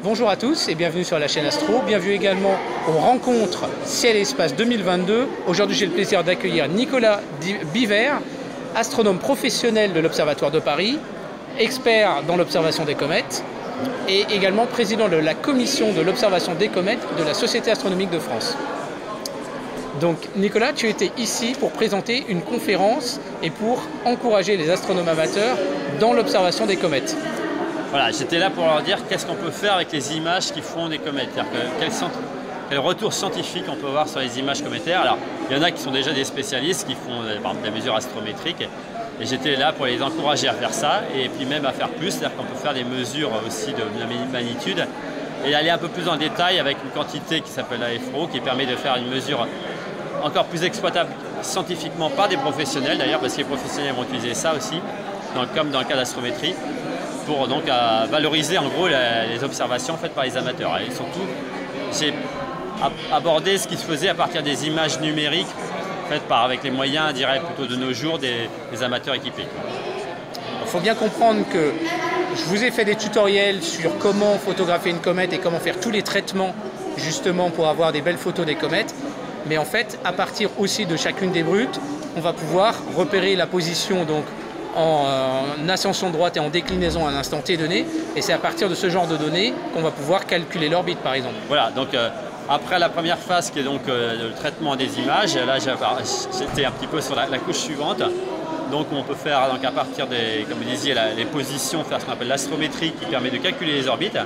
Bonjour à tous et bienvenue sur la chaîne Astro. Bienvenue également aux rencontres Ciel et Espace 2022. Aujourd'hui, j'ai le plaisir d'accueillir Nicolas Biver, astronome professionnel de l'Observatoire de Paris, expert dans l'observation des comètes et également président de la commission de l'observation des comètes de la Société astronomique de France. Donc Nicolas, tu étais ici pour présenter une conférence et pour encourager les astronomes amateurs dans l'observation des comètes. Voilà, j'étais là pour leur dire qu'est-ce qu'on peut faire avec les images qui font des comètes. Quel retour scientifique on peut avoir sur les images cométaires. Alors, il y en a qui sont déjà des spécialistes qui font par exemple des mesures astrométriques. Et j'étais là pour les encourager à faire ça et puis même à faire plus. C'est-à-dire qu'on peut faire des mesures aussi de magnitude et aller un peu plus en détail avec une quantité qui s'appelle AFRO qui permet de faire une mesure encore plus exploitable scientifiquement par des professionnels d'ailleurs, parce que les professionnels vont utiliser ça aussi, comme dans le cas d'astrométrie, pour donc valoriser en gros les observations faites par les amateurs. Et surtout, j'ai abordé ce qui se faisait à partir des images numériques faites avec les moyens, je dirais plutôt de nos jours, des amateurs équipés. Il faut bien comprendre que je vous ai fait des tutoriels sur comment photographier une comète et comment faire tous les traitements justement pour avoir des belles photos des comètes. Mais en fait, à partir aussi de chacune des brutes, on va pouvoir repérer la position donc en ascension droite et en déclinaison à un instant t donné. Et c'est à partir de ce genre de données qu'on va pouvoir calculer l'orbite, par exemple. Voilà, donc après la première phase qui est donc le traitement des images, là j'étais un petit peu sur la couche suivante. Donc on peut faire donc, à partir des, comme vous disiez, les positions, faire ce qu'on appelle l'astrométrie qui permet de calculer les orbites.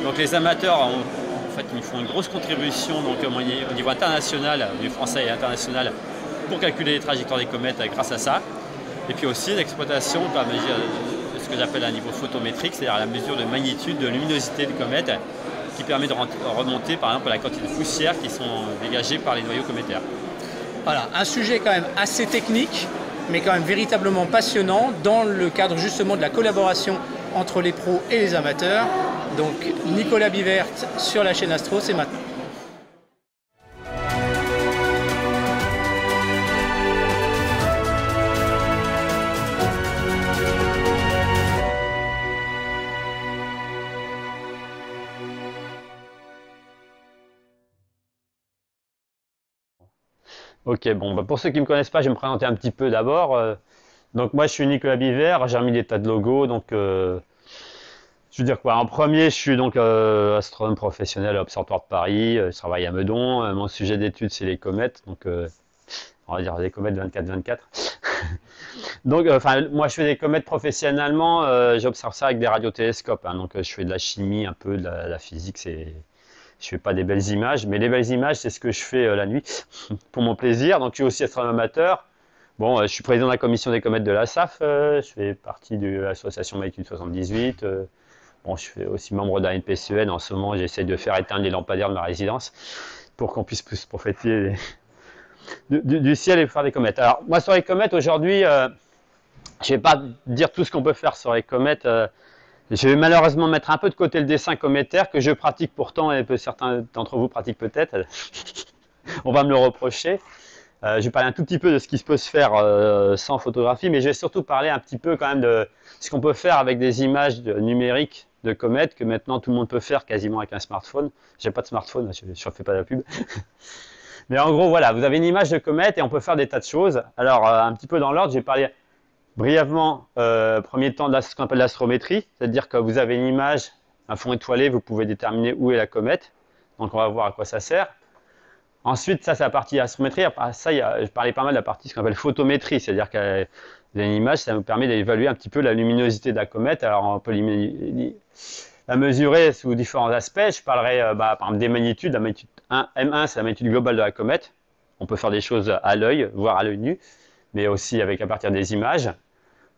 Donc les amateurs en fait, ils font une grosse contribution donc, au niveau international, du français et international, pour calculer les trajectoires des comètes grâce à ça. Et puis aussi l'exploitation de ce que j'appelle un niveau photométrique, c'est-à-dire la mesure de magnitude, de luminosité des comètes, qui permet de remonter par exemple la quantité de poussière qui sont dégagées par les noyaux cométaires. Voilà, un sujet quand même assez technique, mais quand même véritablement passionnant dans le cadre justement de la collaboration entre les pros et les amateurs. Donc Nicolas Bivert sur la chaîne Astro, c'est maintenant. Ok, bon, pour ceux qui ne me connaissent pas, je vais me présenter un petit peu d'abord. Donc moi, je suis Nicolas Bivert, j'ai remis des tas de logos. Donc, je veux dire quoi, en premier, je suis donc astronome professionnel à l'Observatoire de Paris. Je travaille à Meudon. Mon sujet d'étude, c'est les comètes. Donc, on va dire les comètes 24-24. Donc, moi, je fais des comètes professionnellement. J'observe ça avec des radiotélescopes. Hein, donc, je fais de la chimie, un peu de la physique. Je fais pas des belles images, mais les belles images, c'est ce que je fais la nuit pour mon plaisir. Donc, je suis aussi astronome amateur. Bon, je suis président de la commission des comètes de la SAF. Je fais partie de l'association Magnitude 78. Bon, je suis aussi membre de la NPCEN. En ce moment, j'essaie de faire éteindre les lampadaires de ma résidence pour qu'on puisse plus profiter du ciel et faire des comètes. Alors, moi, sur les comètes, aujourd'hui, je ne vais pas dire tout ce qu'on peut faire sur les comètes. Je vais malheureusement mettre un peu de côté le dessin cométaire que je pratique pourtant et que certains d'entre vous pratiquent peut-être. On va me le reprocher. Je vais parler un tout petit peu de ce qui peut se faire sans photographie, mais je vais surtout parler un petit peu quand même de ce qu'on peut faire avec des images numériques de comètes que maintenant tout le monde peut faire quasiment avec un smartphone. J'ai pas de smartphone, je ne fais pas la pub. Mais en gros, voilà, vous avez une image de comète et on peut faire des tas de choses. Alors, un petit peu dans l'ordre, je vais parler brièvement, premier temps, de ce qu'on appelle l'astrométrie, c'est-à-dire que vous avez une image, un fond étoilé, vous pouvez déterminer où est la comète. Donc, on va voir à quoi ça sert. Ensuite, ça, c'est la partie astrométrie. Après ça, je parlais pas mal de la partie ce qu'on appelle photométrie, c'est-à-dire que une image, ça nous permet d'évaluer un petit peu la luminosité de la comète. Alors, on peut la mesurer sous différents aspects. Je parlerai par exemple des magnitudes. La magnitude 1, M1, c'est la magnitude globale de la comète. On peut faire des choses à l'œil, voire à l'œil nu, mais aussi à partir des images.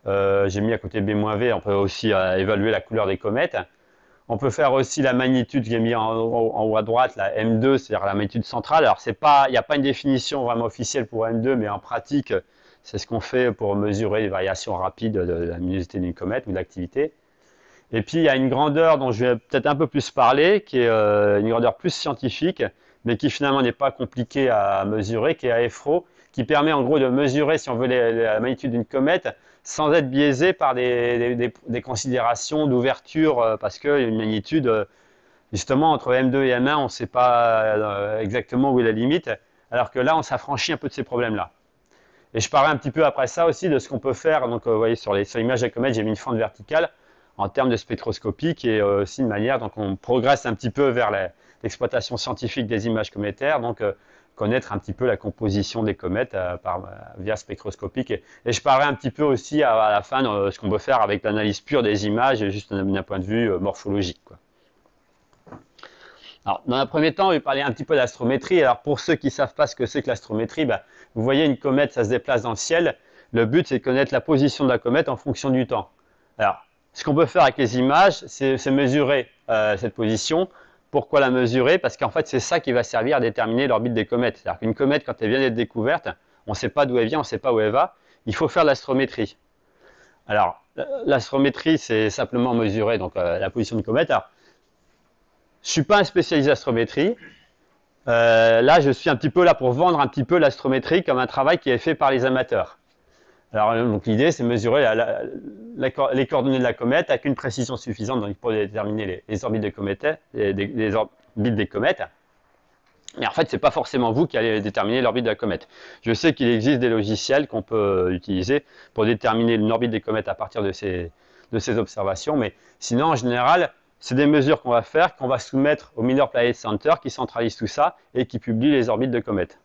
J'ai mis à côté B-V, on peut aussi évaluer la couleur des comètes. On peut faire aussi la magnitude qui est mise en haut à droite, la M2, c'est-à-dire la magnitude centrale. Alors, il n'y a pas une définition vraiment officielle pour M2, mais en pratique, c'est ce qu'on fait pour mesurer les variations rapides de la luminosité d'une comète ou de l'activité. Et puis, il y a une grandeur dont je vais peut-être un peu plus parler, qui est une grandeur plus scientifique, mais qui finalement n'est pas compliquée à mesurer, qui est AFRO, qui permet en gros de mesurer, si on veut, la magnitude d'une comète sans être biaisé par des considérations d'ouverture, parce qu'une magnitude, Justement, entre M2 et M1, on ne sait pas exactement où est la limite, alors que là, on s'affranchit un peu de ces problèmes-là. Et je parlais un petit peu après ça aussi de ce qu'on peut faire. Donc, vous voyez, sur l'image de la comète, j'ai mis une fente verticale en termes de spectroscopie, qui est aussi une manière, donc on progresse un petit peu vers l'exploitation scientifique des images cométaires, donc connaître un petit peu la composition des comètes via spectroscopique. Et je parlerai un petit peu aussi à la fin de ce qu'on peut faire avec l'analyse pure des images, juste d'un point de vue morphologique, quoi. Alors, dans un premier temps, je vais parler un petit peu d'astrométrie. Alors, pour ceux qui ne savent pas ce que c'est que l'astrométrie, vous voyez une comète, ça se déplace dans le ciel. Le but, c'est de connaître la position de la comète en fonction du temps. Alors, ce qu'on peut faire avec les images, c'est mesurer cette position. Pourquoi la mesurer? Parce qu'en fait, c'est ça qui va servir à déterminer l'orbite des comètes. C'est-à-dire qu'une comète, quand elle vient d'être découverte, on ne sait pas d'où elle vient, on ne sait pas où elle va. Il faut faire l'astrométrie. Alors, l'astrométrie, c'est simplement mesurer donc, la position d'une comète. Alors, je ne suis pas un spécialiste d'astrométrie. Là, je suis un petit peu là pour vendre un petit peu l'astrométrie comme un travail qui est fait par les amateurs. Alors, donc l'idée, c'est mesurer les coordonnées de la comète avec une précision suffisante pour déterminer les orbites des comètes, les orbites des comètes. Mais en fait, ce n'est pas forcément vous qui allez déterminer l'orbite de la comète. Je sais qu'il existe des logiciels qu'on peut utiliser pour déterminer l'orbite des comètes à partir de ces observations, mais sinon, en général, c'est des mesures qu'on va faire, qu'on va soumettre au Miller Planet Center qui centralise tout ça et qui publie les orbites de comètes.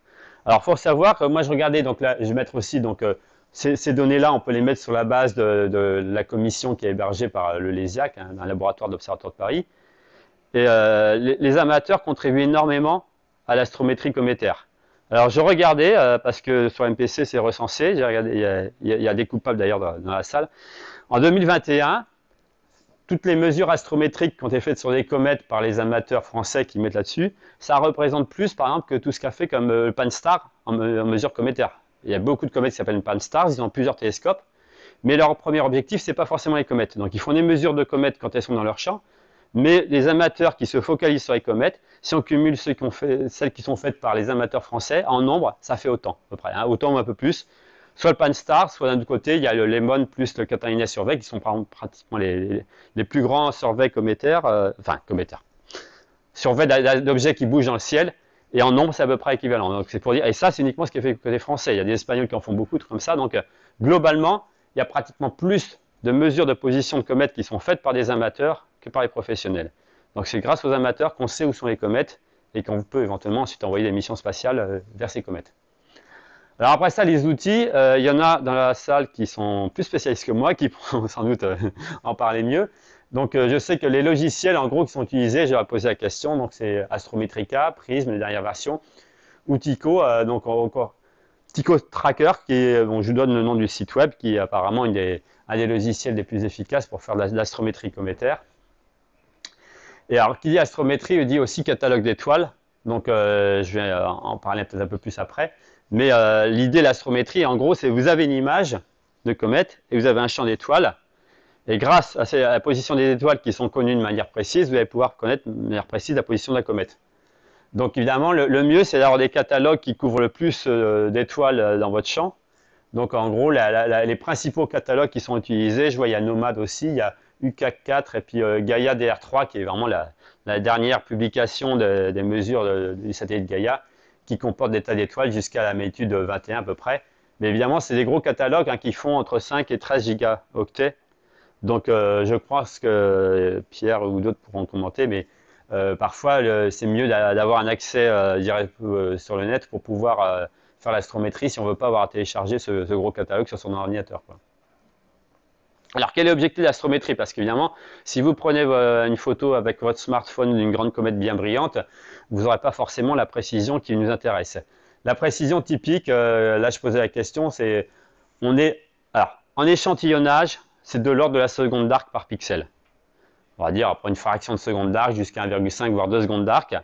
Alors, il faut savoir que moi, je regardais, donc là, je vais mettre aussi donc, ces données-là, on peut les mettre sur la base de la commission qui est hébergée par le LESIAC, un laboratoire d'observatoire de Paris. Et les amateurs contribuent énormément à l'astrométrie cométaire. Alors, je regardais, parce que sur MPC, c'est recensé, j'ai regardé, il y a des coupables d'ailleurs dans la salle. En 2021, toutes les mesures astrométriques qui ont été faites sur les comètes par les amateurs français qui mettent là-dessus, ça représente plus, par exemple, que tout ce qu'a fait comme le Pan-STARRS en mesure cométaire. Il y a beaucoup de comètes qui s'appellent Pan-STARRS, ils ont plusieurs télescopes, mais leur premier objectif, ce n'est pas forcément les comètes. Donc, ils font des mesures de comètes quand elles sont dans leur champ, mais les amateurs qui se focalisent sur les comètes, si on cumule celles qui sont faites par les amateurs français, en nombre, ça fait autant, à peu près, autant ou un peu plus. Soit le Pan-STARRS, soit d'un autre côté, il y a le LEMON plus le Catalina Survey, qui sont pratiquement les plus grands surveys cométaires, surveys d'objets qui bougent dans le ciel, et en nombre, c'est à peu près équivalent. Donc, c'est pour dire, et ça, c'est uniquement ce qui est fait côté français. Il y a des Espagnols qui en font beaucoup, trucs comme ça. Donc, globalement, il y a pratiquement plus de mesures de position de comètes qui sont faites par des amateurs que par les professionnels. Donc, c'est grâce aux amateurs qu'on sait où sont les comètes et qu'on peut éventuellement ensuite envoyer des missions spatiales vers ces comètes. Alors après ça, les outils, il y en a dans la salle qui sont plus spécialistes que moi, qui pourront sans doute en parler mieux. Donc je sais que les logiciels en gros qui sont utilisés, je vais poser la question, donc c'est Astrometrica, Prism, les dernières versions, ou Tycho, donc encore Tycho Tracker, qui est, bon, je vous donne le nom du site web, qui est apparemment un des logiciels les plus efficaces pour faire de l'astrométrie cométaire. Et alors, qui dit astrométrie, dit aussi catalogue d'étoiles, donc je vais en parler peut-être un peu plus après. Mais l'idée de l'astrométrie, en gros, c'est que vous avez une image de comète et vous avez un champ d'étoiles. Et grâce à la position des étoiles qui sont connues de manière précise, vous allez pouvoir connaître de manière précise la position de la comète. Donc évidemment, le mieux, c'est d'avoir des catalogues qui couvrent le plus d'étoiles dans votre champ. Donc en gros, les principaux catalogues qui sont utilisés, je vois il y a Nomad aussi, il y a UCAC4 et puis Gaia DR3 qui est vraiment la dernière publication des mesures du satellite Gaia, qui comporte des tas d'étoiles jusqu'à la magnitude 21 à peu près. Mais évidemment, c'est des gros catalogues qui font entre 5 et 13 gigaoctets. Donc je pense que Pierre ou d'autres pourront commenter, mais parfois c'est mieux d'avoir un accès direct sur le net pour pouvoir faire l'astrométrie si on ne veut pas avoir à télécharger ce gros catalogue sur son ordinateur, quoi. Alors quel est l'objectif de l'astrométrie? Parce qu'évidemment, si vous prenez une photo avec votre smartphone d'une grande comète bien brillante, vous n'aurez pas forcément la précision qui nous intéresse. La précision typique, là je posais la question, c'est en échantillonnage, c'est de l'ordre de la seconde d'arc par pixel. On va dire après une fraction de seconde d'arc jusqu'à 1,5 voire 2 secondes d'arc.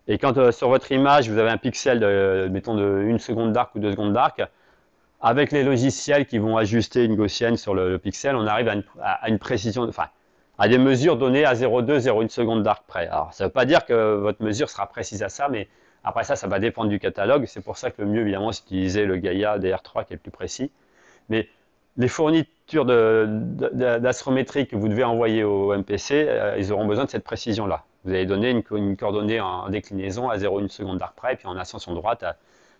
Et quand sur votre image, vous avez un pixel mettons de 1 seconde d'arc ou 2 secondes d'arc, avec les logiciels qui vont ajuster une gaussienne sur le pixel, on arrive à une précision, enfin, à des mesures données à 0,2, 0,1 seconde d'arc près. Alors, ça ne veut pas dire que votre mesure sera précise à ça, mais après ça va dépendre du catalogue. C'est pour ça que le mieux, évidemment, c'est d'utiliser le Gaia DR3 qui est le plus précis. Mais les fournitures d'astrométrie que vous devez envoyer au MPC, ils auront besoin de cette précision-là. Vous allez donner une coordonnée en déclinaison à 0,1 seconde d'arc près, et puis en ascension droite,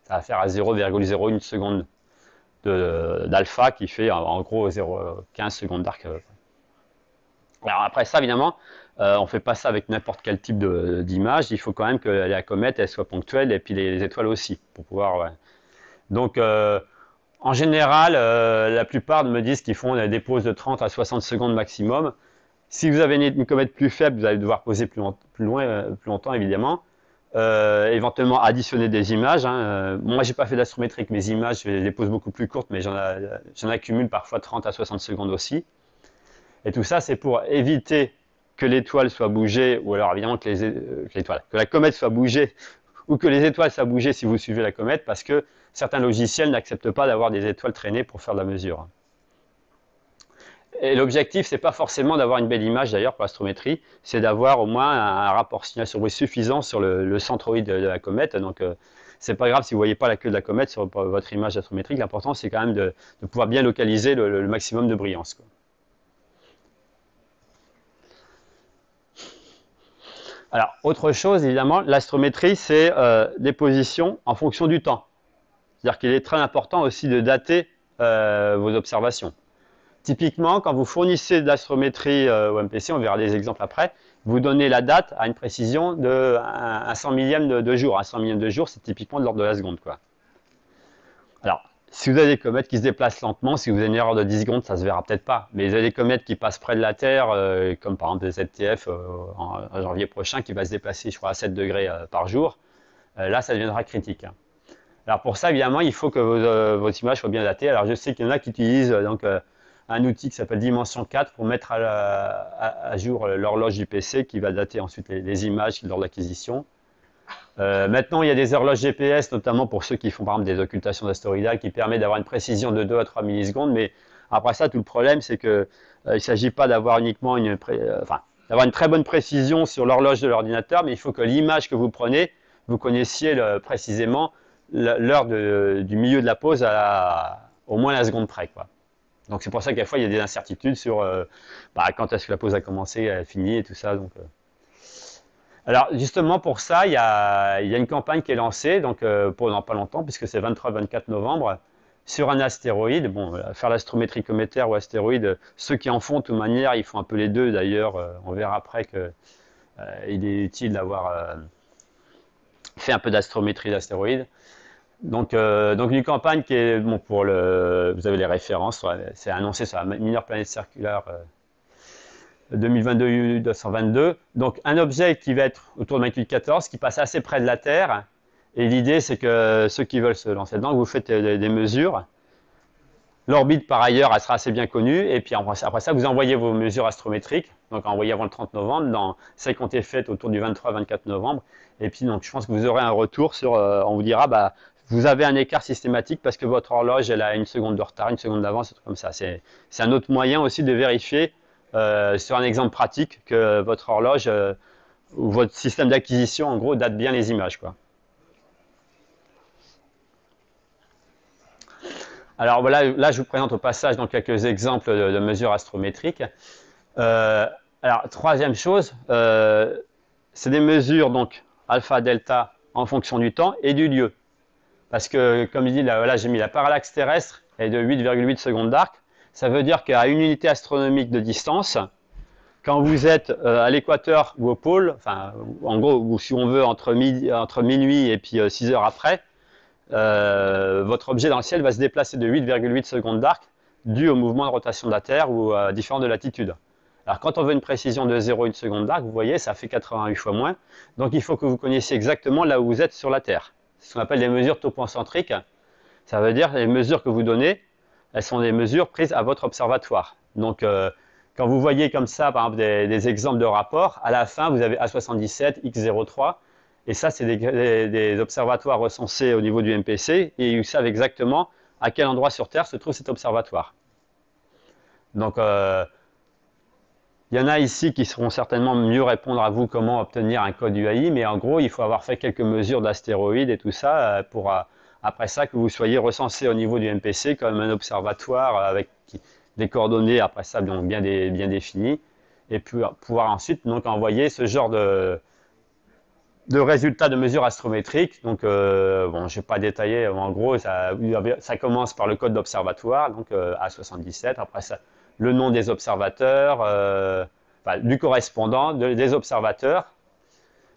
ça va faire à 0,01 seconde d'alpha qui fait en gros 0,15 secondes d'arc. Alors après ça, évidemment, on ne fait pas ça avec n'importe quel type d'image. Il faut quand même que la comète elle soit ponctuelle et puis les étoiles aussi pour pouvoir. Ouais. Donc en général, la plupart me disent qu'ils font des pauses de 30 à 60 secondes maximum. Si vous avez une comète plus faible, vous allez devoir poser plus longtemps évidemment. Éventuellement additionner des images. Hein. Moi, j'ai pas fait d'astrométrique, mes images, je les pose beaucoup plus courtes, mais j'en accumule parfois 30 à 60 secondes aussi. Et tout ça, c'est pour éviter que l'étoile soit bougée, ou alors évidemment que la comète soit bougée, ou que les étoiles soient bougées si vous suivez la comète, parce que certains logiciels n'acceptent pas d'avoir des étoiles traînées pour faire de la mesure. Et l'objectif, c'est pas forcément d'avoir une belle image d'ailleurs pour l'astrométrie, c'est d'avoir au moins un rapport signal sur bruit suffisant sur le centroïde de la comète. Donc c'est pas grave si vous voyez pas la queue de la comète sur votre image astrométrique. L'important c'est quand même de pouvoir bien localiser le maximum de brillance, quoi. Alors autre chose évidemment, l'astrométrie c'est des positions en fonction du temps. C'est-à-dire qu'il est très important aussi de dater vos observations. Typiquement, quand vous fournissez de l'astrométrie au MPC, on verra des exemples après, vous donnez la date à une précision de 1 100 millième de jour. 1 100 millième de jour, c'est typiquement de l'ordre de la seconde, quoi. Alors, si vous avez des comètes qui se déplacent lentement, si vous avez une erreur de 10 secondes, ça ne se verra peut-être pas. Mais vous avez des comètes qui passent près de la Terre, comme par exemple des ZTF en janvier prochain, qui va se déplacer, je crois, à 7 degrés par jour. Là, ça deviendra critique. Hein. Alors pour ça, évidemment, il faut que vos images soient bien datées. Alors je sais qu'il y en a qui utilisent un outil qui s'appelle Dimension 4 pour mettre à jour l'horloge du PC qui va dater ensuite les images lors de l'acquisition. Maintenant, il y a des horloges GPS, notamment pour ceux qui font par exemple des occultations d'astéroïdales, qui permettent d'avoir une précision de 2 à 3 millisecondes. Mais après ça, tout le problème, c'est qu'il ne s'agit pas d'avoir uniquement d'avoir une très bonne précision sur l'horloge de l'ordinateur, mais il faut que l'image que vous prenez, vous connaissiez précisément l'heure du milieu de la pause au moins la seconde près, quoi. Donc c'est pour ça qu'à fois il y a des incertitudes sur quand est-ce que la pause a commencé, elle a fini et tout ça. Donc, alors justement pour ça, il y a une campagne qui est lancée donc pendant pas longtemps, puisque c'est 23-24 novembre, sur un astéroïde. Bon, faire l'astrométrie cométaire ou astéroïde, ceux qui en font de toute manière, ils font un peu les deux d'ailleurs. On verra après qu'il est utile d'avoir fait un peu d'astrométrie d'astéroïdes. Donc une campagne qui est bon pour vous avez les références, c'est annoncé sur la Minor Planet Circular 2022-222. Donc un objet qui va être autour de magnitude 14, qui passe assez près de la Terre. Et l'idée c'est que ceux qui veulent se lancer dedans, vous faites des mesures. L'orbite par ailleurs, elle sera assez bien connue. Et puis après ça, vous envoyez vos mesures astrométriques. Donc envoyez avant le 30 novembre, dans celles qui ont été faites autour du 23-24 novembre. Et puis donc je pense que vous aurez un retour sur, on vous dira vous avez un écart systématique parce que votre horloge elle a 1 seconde de retard, 1 seconde d'avance, un truc comme ça. C'est un autre moyen aussi de vérifier sur un exemple pratique que votre horloge ou votre système d'acquisition en gros date bien les images, quoi. Alors voilà, là je vous présente au passage donc quelques exemples de mesures astrométriques. Alors troisième chose, c'est des mesures donc alpha, delta en fonction du temps et du lieu. Parce que, comme il dit, là j'ai mis la parallaxe terrestre est de 8,8 secondes d'arc. Ça veut dire qu'à une unité astronomique de distance, quand vous êtes à l'équateur ou au pôle, enfin, en gros, ou si on veut, entre minuit et puis 6 heures après, votre objet dans le ciel va se déplacer de 8,8 secondes d'arc dû au mouvement de rotation de la Terre ou à différentes latitudes. Alors, quand on veut une précision de 0,1 seconde d'arc, vous voyez, ça fait 88 fois moins. Donc, il faut que vous connaissiez exactement là où vous êtes sur la Terre. C'est ce qu'on appelle les mesures topocentriques. Ça veut dire les mesures que vous donnez, elles sont des mesures prises à votre observatoire. Donc, quand vous voyez comme ça, par exemple, des exemples de rapports, à la fin, vous avez A77, X03, et ça, c'est des observatoires recensés au niveau du MPC, et ils savent exactement à quel endroit sur Terre se trouve cet observatoire. Donc, il y en a ici qui seront certainement mieux répondre à vous comment obtenir un code UAI, mais en gros, il faut avoir fait quelques mesures d'astéroïdes et tout ça pour, après ça, que vous soyez recensé au niveau du MPC comme un observatoire avec des coordonnées, après ça, bien définies. et puis pouvoir ensuite donc envoyer ce genre de résultats de mesures astrométriques. Donc, bon, je ne vais pas détailler, en gros, ça commence par le code d'observatoire, donc A77, après ça, le nom des observateurs, enfin, du correspondant, des observateurs,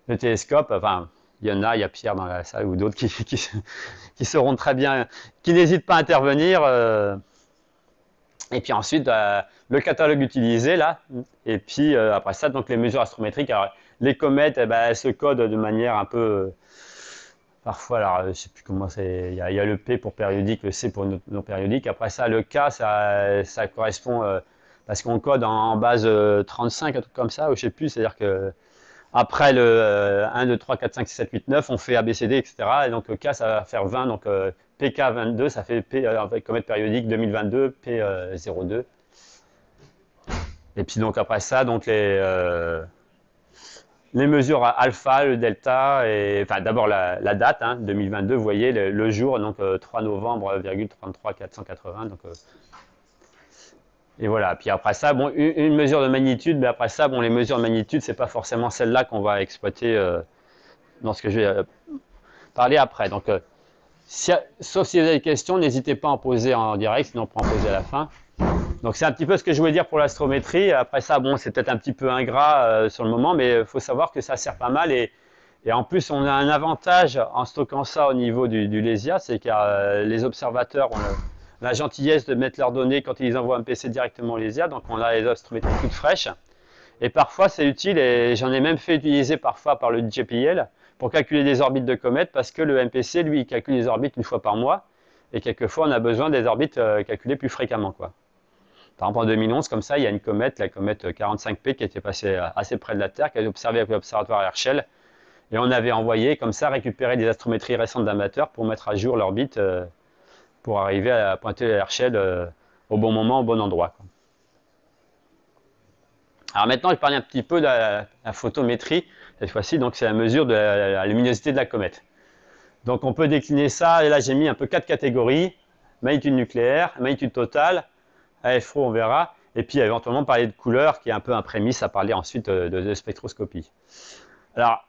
le télescope, enfin, il y a Pierre dans la salle ou d'autres qui seront très bien, qui n'hésitent pas à intervenir. Et puis ensuite, le catalogue utilisé, là, et puis après ça, donc les mesures astrométriques. Alors, les comètes, eh ben, elles se codent de manière un peu, parfois, alors je ne sais plus comment c'est, il y a le P pour périodique, le C pour non périodique. Après ça, le K, ça correspond, parce qu'on code en base 35, un truc comme ça, ou je ne sais plus, c'est-à-dire que après le 1, 2, 3, 4, 5, 6, 7, 8, 9, on fait ABCD, etc. Et donc le K, ça va faire 20, donc PK22, ça fait comète périodique 2022, P02. Et puis donc après ça, donc les mesures alpha, le delta, et enfin d'abord la date, 2022, vous voyez le jour, donc 3 novembre, 33 480. Donc, et voilà. Puis après ça, bon, une mesure de magnitude, mais après ça, bon, les mesures de magnitude, c'est pas forcément celle-là qu'on va exploiter dans ce que je vais parler après. Donc, sauf si vous avez des questions, n'hésitez pas à en poser en direct, sinon on peut en poser à la fin. Donc c'est un petit peu ce que je voulais dire pour l'astrométrie. Après ça, bon, c'est peut-être un petit peu ingrat sur le moment, mais il faut savoir que ça sert pas mal. Et en plus, on a un avantage en stockant ça au niveau du LESIA, c'est que les observateurs ont la gentillesse de mettre leurs données quand ils envoient un PC directement au LESIA. Donc on a les astrométries toutes fraîches. Et parfois, c'est utile, et j'en ai même fait utiliser parfois par le JPL pour calculer des orbites de comètes, parce que le MPC, lui, il calcule les orbites une fois par mois. Et quelquefois, on a besoin des orbites calculées plus fréquemment, quoi. Par exemple, en 2011, comme ça, il y a une comète, la comète 45P, qui était passée assez près de la Terre, qui a été observée avec l'observatoire Herschel. Et on avait envoyé, comme ça, récupérer des astrométries récentes d'amateurs pour mettre à jour l'orbite, pour arriver à pointer Herschel au bon moment, au bon endroit, quoi. Alors maintenant, je vais parler un petit peu de la photométrie. Cette fois-ci, donc c'est la mesure de la luminosité de la comète. Donc on peut décliner ça, et là j'ai mis un peu 4 catégories: magnitude nucléaire, magnitude totale, AFO, on verra, et puis éventuellement parler de couleur, qui est un peu un prémisse à parler ensuite de spectroscopie. Alors,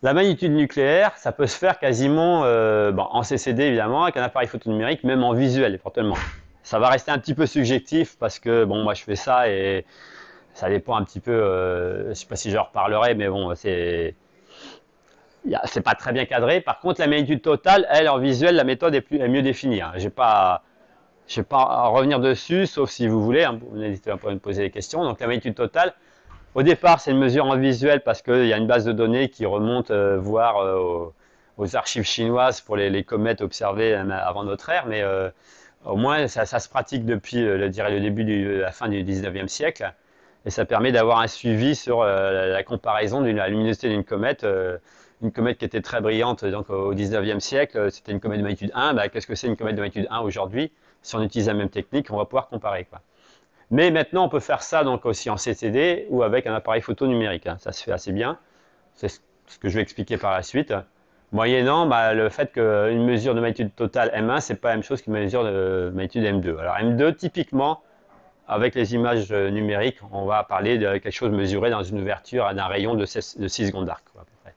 la magnitude nucléaire, ça peut se faire quasiment en CCD évidemment, avec un appareil photonumérique, même en visuel éventuellement. Ça va rester un petit peu subjectif, parce que bon, moi je fais ça et ça dépend un petit peu, je ne sais pas si je en reparlerai, mais bon, c'est pas très bien cadré. Par contre, la magnitude totale, elle, en visuel, la méthode est mieux définie. Je ne vais pas revenir dessus, sauf si vous voulez, vous n'hésitez pas à me poser des questions. Donc la magnitude totale, au départ, c'est une mesure en visuel, parce qu'il y a une base de données qui remonte voire aux archives chinoises pour les comètes observées avant notre ère, mais au moins ça se pratique depuis le début la fin du 19e siècle, et ça permet d'avoir un suivi sur la comparaison de la luminosité d'une comète. Une comète qui était très brillante donc, au 19e siècle, c'était une comète de magnitude 1. Qu'est-ce que c'est une comète de magnitude 1 aujourd'hui? Si on utilise la même technique, on va pouvoir comparer, quoi. Mais maintenant, on peut faire ça donc aussi en CCD ou avec un appareil photo numérique. Ça se fait assez bien. C'est ce que je vais expliquer par la suite. Moyennant le fait qu'une mesure de magnitude totale M1, c'est pas la même chose qu'une mesure de magnitude M2. Alors M2, typiquement, avec les images numériques, on va parler de quelque chose mesuré dans une ouverture d'un rayon de 6 secondes d'arc, à peu près.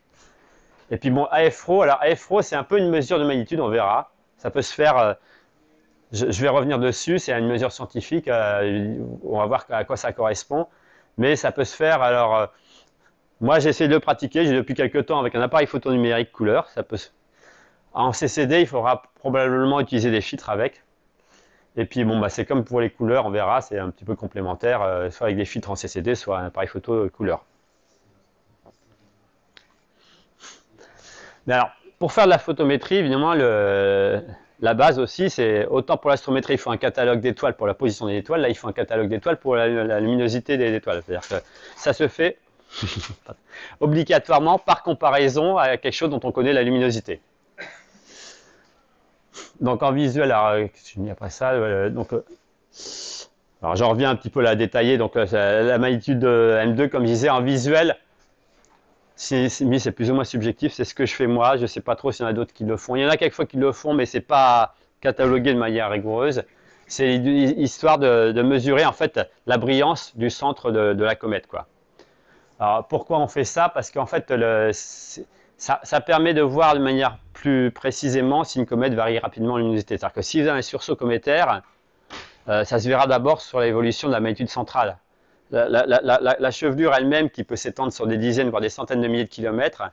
Et puis bon, AFRO, alors AFRO, c'est un peu une mesure de magnitude, on verra. Ça peut se faire, je vais revenir dessus, c'est une mesure scientifique, on va voir à quoi ça correspond. Mais ça peut se faire, alors, moi j'ai essayé de le pratiquer, j'ai depuis quelques temps avec un appareil photo numérique couleur. En CCD, il faudra probablement utiliser des filtres avec. Et puis bon, c'est comme pour les couleurs, on verra, c'est un petit peu complémentaire, soit avec des filtres en CCD, soit un appareil photo couleur. Mais alors, pour faire de la photométrie, évidemment, la base aussi, c'est autant pour l'astrométrie, il faut un catalogue d'étoiles pour la position des étoiles, là il faut un catalogue d'étoiles pour la luminosité des étoiles. C'est-à-dire que ça se fait obligatoirement par comparaison à quelque chose dont on connaît la luminosité. Donc en visuel, alors j'ai mis après ça, alors j'en reviens un petit peu à la détailler, donc la magnitude M2, comme je disais, en visuel, c'est plus ou moins subjectif, c'est ce que je fais moi, je ne sais pas trop s'il y en a d'autres qui le font. Il y en a quelquefois qui le font, mais ce n'est pas catalogué de manière rigoureuse. C'est histoire de mesurer en fait la brillance du centre de la comète, quoi. Alors pourquoi on fait ça? Parce qu'en fait ça permet de voir de manière plus précisément si une comète varie rapidement en luminosité. C'est-à-dire que si vous avez un sursaut cométaire, ça se verra d'abord sur l'évolution de la magnitude centrale. La chevelure elle-même, qui peut s'étendre sur des dizaines voire des centaines de milliers de kilomètres,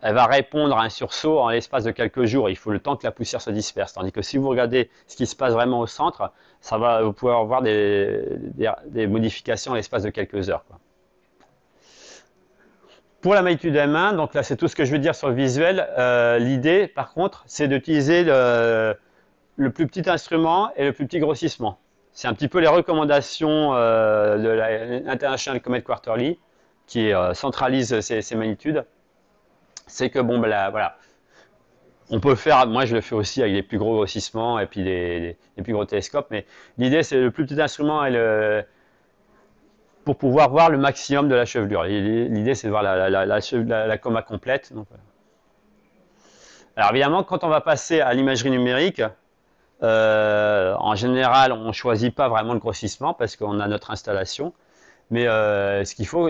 elle va répondre à un sursaut en l'espace de quelques jours. Il faut le temps que la poussière se disperse. Tandis que si vous regardez ce qui se passe vraiment au centre, vous pouvez avoir des modifications en l'espace de quelques heures, quoi. Pour la magnitude M1, donc là c'est tout ce que je veux dire sur le visuel. L'idée, par contre, c'est d'utiliser le plus petit instrument et le plus petit grossissement. C'est un petit peu les recommandations de l'International Comet Quarterly qui centralise ces magnitudes. C'est que bon, ben là, voilà, on peut faire, moi je le fais aussi avec les plus gros grossissements et puis les plus gros télescopes, mais l'idée c'est le plus petit instrument et pour pouvoir voir le maximum de la chevelure. L'idée c'est de voir la coma complète. Donc, voilà. Alors évidemment, quand on va passer à l'imagerie numérique, en général on ne choisit pas vraiment le grossissement parce qu'on a notre installation. Mais ce qu'il faut,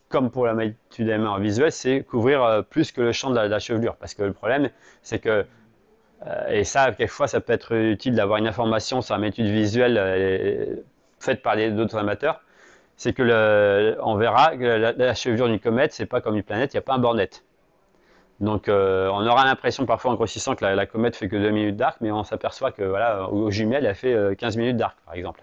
comme pour la magnitude M1 en visuel, c'est couvrir plus que le champ de la chevelure. Parce que le problème, c'est que, et ça, quelquefois, ça peut être utile d'avoir une information sur la magnitude visuelle faite par d'autres amateurs, c'est que on verra que la chevelure d'une comète, c'est pas comme une planète, il n'y a pas un bord net. Donc on aura l'impression parfois en grossissant que la comète fait que 2 minutes d'arc, mais on s'aperçoit que voilà, aux jumelles, elle fait 15 minutes d'arc, par exemple.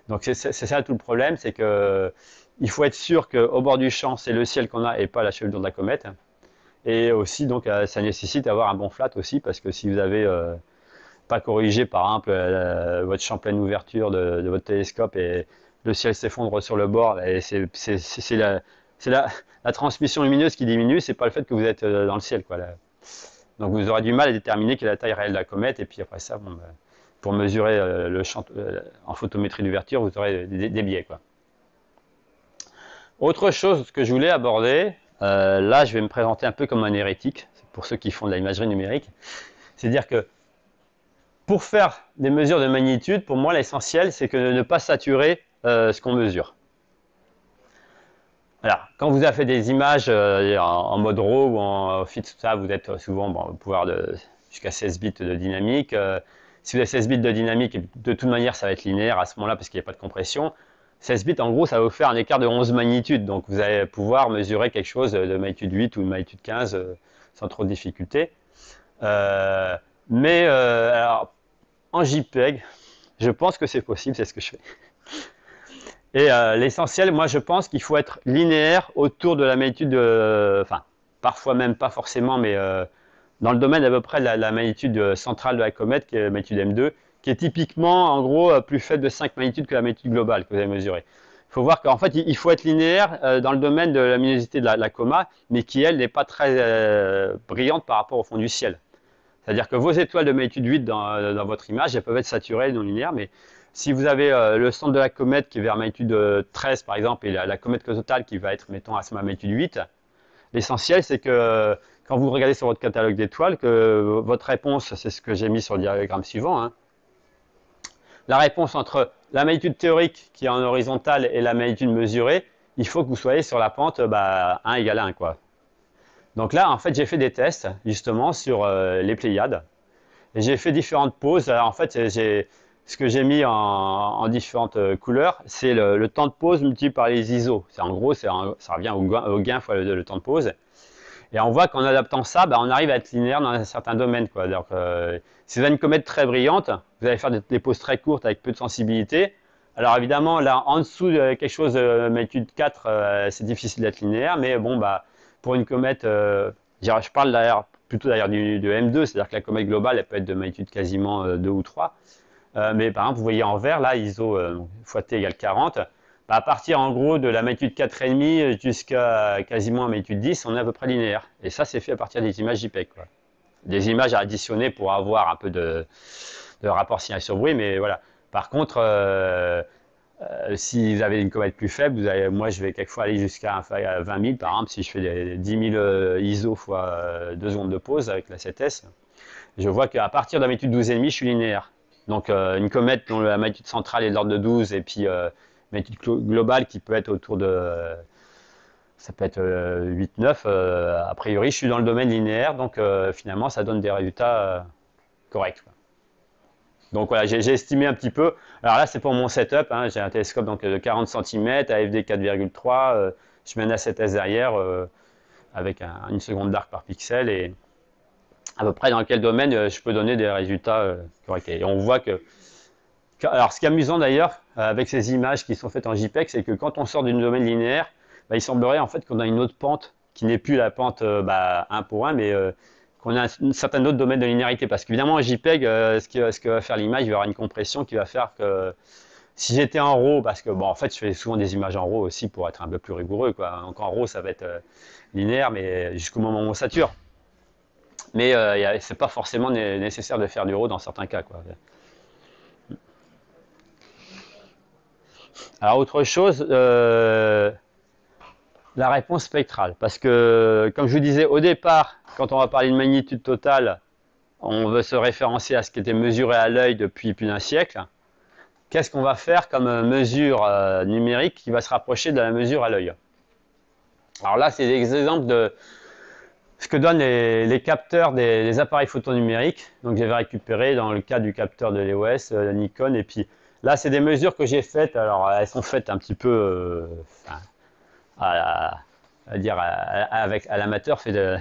Donc c'est ça tout le problème, c'est que il faut être sûr qu'au bord du champ, c'est le ciel qu'on a et pas la chevelure de la comète. Et aussi, donc, ça nécessite d'avoir un bon flat aussi, parce que si vous avez pas corrigé, par exemple, votre champ pleine ouverture de votre télescope et le ciel s'effondre sur le bord, et c'est la transmission lumineuse qui diminue, c'est pas le fait que vous êtes dans le ciel, quoi. Donc vous aurez du mal à déterminer quelle est la taille réelle de la comète, et puis après ça, bon, pour mesurer le champ en photométrie d'ouverture, vous aurez des biais, quoi. Autre chose que je voulais aborder, là je vais me présenter un peu comme un hérétique, pour ceux qui font de l'imagerie numérique, c'est dire que pour faire des mesures de magnitude, pour moi l'essentiel c'est que de ne pas saturer ce qu'on mesure. Alors, quand vous avez fait des images en mode RAW ou en FIT, tout ça, vous êtes souvent au pouvoir jusqu'à 16 bits de dynamique. Si vous avez 16 bits de dynamique, de toute manière, ça va être linéaire à ce moment-là parce qu'il n'y a pas de compression. 16 bits, en gros, ça va vous faire un écart de 11 magnitudes. Donc, vous allez pouvoir mesurer quelque chose de magnitude 8 ou de magnitude 15 sans trop de difficulté. Alors, en JPEG, je pense que c'est possible, c'est ce que je fais. Et l'essentiel, moi, je pense qu'il faut être linéaire autour de la magnitude, enfin, parfois même pas forcément, mais dans le domaine à peu près de la magnitude centrale de la comète, qui est la magnitude M2, qui est typiquement, en gros, plus faible de 5 magnitudes que la magnitude globale que vous avez mesurée. Il faut voir qu'en fait, il faut être linéaire dans le domaine de la luminosité de la coma, mais qui, elle, n'est pas très brillante par rapport au fond du ciel. C'est-à-dire que vos étoiles de magnitude 8 dans votre image, elles peuvent être saturées, non linéaires, mais si vous avez le centre de la comète qui est vers magnitude 13, par exemple, et la comète totale qui va être, mettons, à sa magnitude 8, l'essentiel, c'est que quand vous regardez sur votre catalogue d'étoiles, que votre réponse, c'est ce que j'ai mis sur le diagramme suivant, hein, la réponse entre la magnitude théorique qui est en horizontale et la magnitude mesurée, il faut que vous soyez sur la pente 1 égale 1, quoi. Donc là, en fait, j'ai fait des tests, justement, sur les Pléiades. Et j'ai fait différentes poses. Alors, en fait, ce que j'ai mis en différentes couleurs, c'est le temps de pause multiplié par les ISO. En gros, ça revient au gain fois le temps de pause. Et on voit qu'en adaptant ça, on arrive à être linéaire dans un certain domaine, quoi. Donc, si vous avez une comète très brillante, vous allez faire des poses très courtes avec peu de sensibilité. Alors évidemment, là, en dessous de quelque chose de magnitude 4, c'est difficile d'être linéaire, mais bon, pour une comète, je parle plutôt d'ailleurs du M2, c'est-à-dire que la comète globale, elle peut être de magnitude quasiment 2 ou 3. Mais par exemple, vous voyez en vert, là, ISO fois T égale 40. À partir en gros de la magnitude 4,5 jusqu'à quasiment magnitude 10, on est à peu près linéaire. Et ça, c'est fait à partir des images JPEG, quoi. Des images à additionner pour avoir un peu de rapport signal sur bruit, mais voilà. Par contre, si vous avez une comète plus faible, moi je vais quelquefois aller jusqu'à 20 000 par exemple, si je fais 10 000 ISO fois 2 secondes de pause avec la 7S, je vois qu'à partir de la magnitude 12,5, je suis linéaire. Donc une comète dont la magnitude centrale est de l'ordre de 12 et puis magnitude globale qui peut être autour de, ça peut être 8-9, a priori je suis dans le domaine linéaire, donc finalement ça donne des résultats corrects, quoi. Donc voilà, j'ai estimé un petit peu. Alors là c'est pour mon setup, hein, j'ai un télescope donc, de 40 cm, AFD 4,3, je mets un A7S derrière avec une seconde d'arc par pixel et à peu près dans quel domaine je peux donner des résultats corrects. Et on voit que, alors ce qui est amusant d'ailleurs avec ces images qui sont faites en JPEG, c'est que quand on sort d'une domaine linéaire, bah, il semblerait en fait qu'on a une autre pente qui n'est plus la pente 1 pour 1, mais qu'on a un certain autre domaine de linéarité. Parce qu'évidemment en JPEG, ce que va faire l'image, il y aura une compression qui va faire que si j'étais en RAW, parce que bon en fait je fais souvent des images en RAW aussi pour être un peu plus rigoureux, quoi. Donc en RAW ça va être linéaire, mais jusqu'au moment où on sature. Mais c'est pas forcément nécessaire de faire du RAW dans certains cas, quoi. Alors autre chose, la réponse spectrale, parce que comme je vous disais au départ, quand on va parler de magnitude totale, on veut se référencer à ce qui était mesuré à l'œil depuis plus d'un siècle. Qu'est-ce qu'on va faire comme mesure numérique qui va se rapprocher de la mesure à l'œil? Alors là, c'est des exemples de ce que donnent les capteurs des appareils photo numériques. Donc j'avais récupéré dans le cas du capteur de l'EOS, Nikon, et puis là, c'est des mesures que j'ai faites. Alors elles sont faites un petit peu à l'amateur, fait de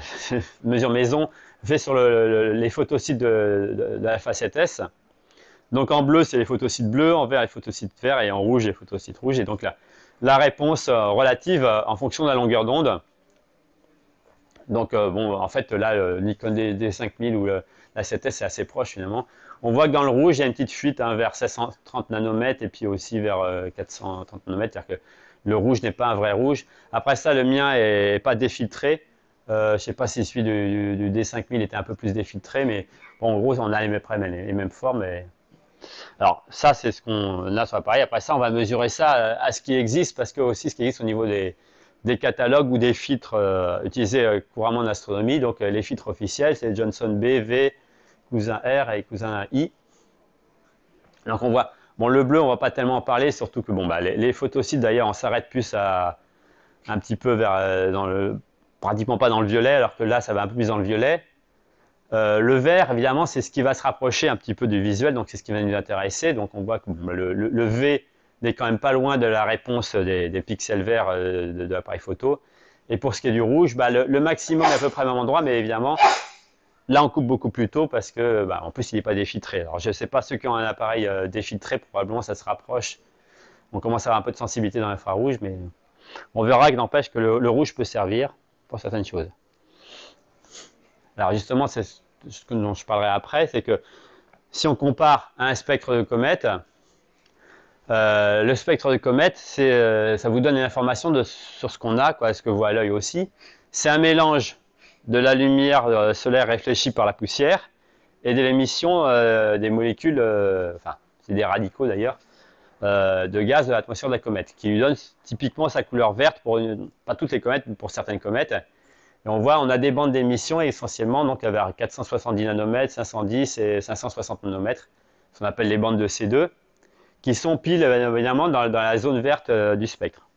mesure maison, fait sur les photosites de l'Alpha 7S. Donc en bleu, c'est les photosites bleus, en vert, les photosites verts, et en rouge, les photosites rouges. Et donc la réponse relative en fonction de la longueur d'onde. Donc bon, en fait, là, le Nikon D5000 ou la 7S, c'est assez proche finalement. On voit que dans le rouge, il y a une petite fuite vers 730 nanomètres et puis aussi vers 430 nanomètres, c'est-à-dire que le rouge n'est pas un vrai rouge. Après ça, le mien n'est pas défiltré. Je ne sais pas si celui du D5000 était un peu plus défiltré, mais bon, en gros, on a les mêmes formes. Alors, ça, c'est ce qu'on a sur l'appareil. Après ça, on va mesurer ça à ce qui existe, parce que aussi ce qui existe au niveau des catalogues ou des filtres utilisés couramment en astronomie. Donc, les filtres officiels, c'est Johnson B, V, cousin R et cousin I. Donc, on voit. Bon, le bleu, on va pas tellement en parler, surtout que bon, les photosites, d'ailleurs, on s'arrête plus un petit peu vers pratiquement pas dans le violet, alors que là, ça va un peu plus dans le violet. Le vert, évidemment, c'est ce qui va se rapprocher un petit peu du visuel, donc c'est ce qui va nous intéresser. Donc, on voit que le V n'est quand même pas loin de la réponse des pixels verts de l'appareil photo. Et pour ce qui est du rouge, le maximum est à peu près au même endroit, mais évidemment, là, on coupe beaucoup plus tôt parce que, en plus, il n'est pas défiltré. Alors, je ne sais pas ceux qui ont un appareil défiltré, probablement ça se rapproche. On commence à avoir un peu de sensibilité dans l'infrarouge, mais on verra que n'empêche que le rouge peut servir pour certaines choses. Alors, justement, c'est ce dont je parlerai après, c'est que si on compare à un spectre de comète, le spectre de comète, ça vous donne une information sur ce qu'on a, ce que voit l'œil aussi. C'est un mélange de la lumière solaire réfléchie par la poussière et de l'émission des molécules, c'est des radicaux d'ailleurs, de gaz de l'atmosphère de la comète, qui lui donne typiquement sa couleur verte pour pas toutes les comètes, mais pour certaines comètes. Et on voit, on a des bandes d'émission essentiellement donc vers 470 nanomètres, 510 et 560 nanomètres, ce qu'on appelle les bandes de C2, qui sont pile évidemment dans la zone verte du spectre.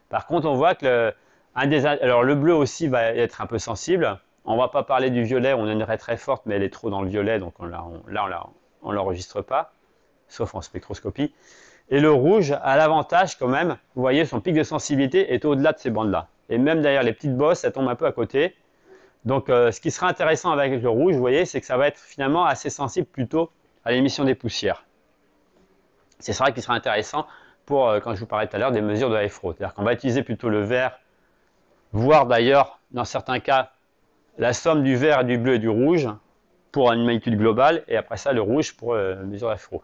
Par contre, on voit que alors le bleu aussi va être un peu sensible. On ne va pas parler du violet, on a une raie très forte, mais elle est trop dans le violet, donc on l'enregistre pas, sauf en spectroscopie. Et le rouge a l'avantage quand même, vous voyez, son pic de sensibilité est au-delà de ces bandes-là. Et même d'ailleurs les petites bosses, ça tombe un peu à côté. Donc ce qui sera intéressant avec le rouge, vous voyez, c'est que ça va être finalement assez sensible plutôt à l'émission des poussières. C'est ça qui sera intéressant pour, quand je vous parlais tout à l'heure, des mesures de la FRO. C'est-à-dire qu'on va utiliser plutôt le vert, voire d'ailleurs, dans certains cas, la somme du vert, du bleu et du rouge pour une magnitude globale, et après ça, le rouge pour mesure de la FRO.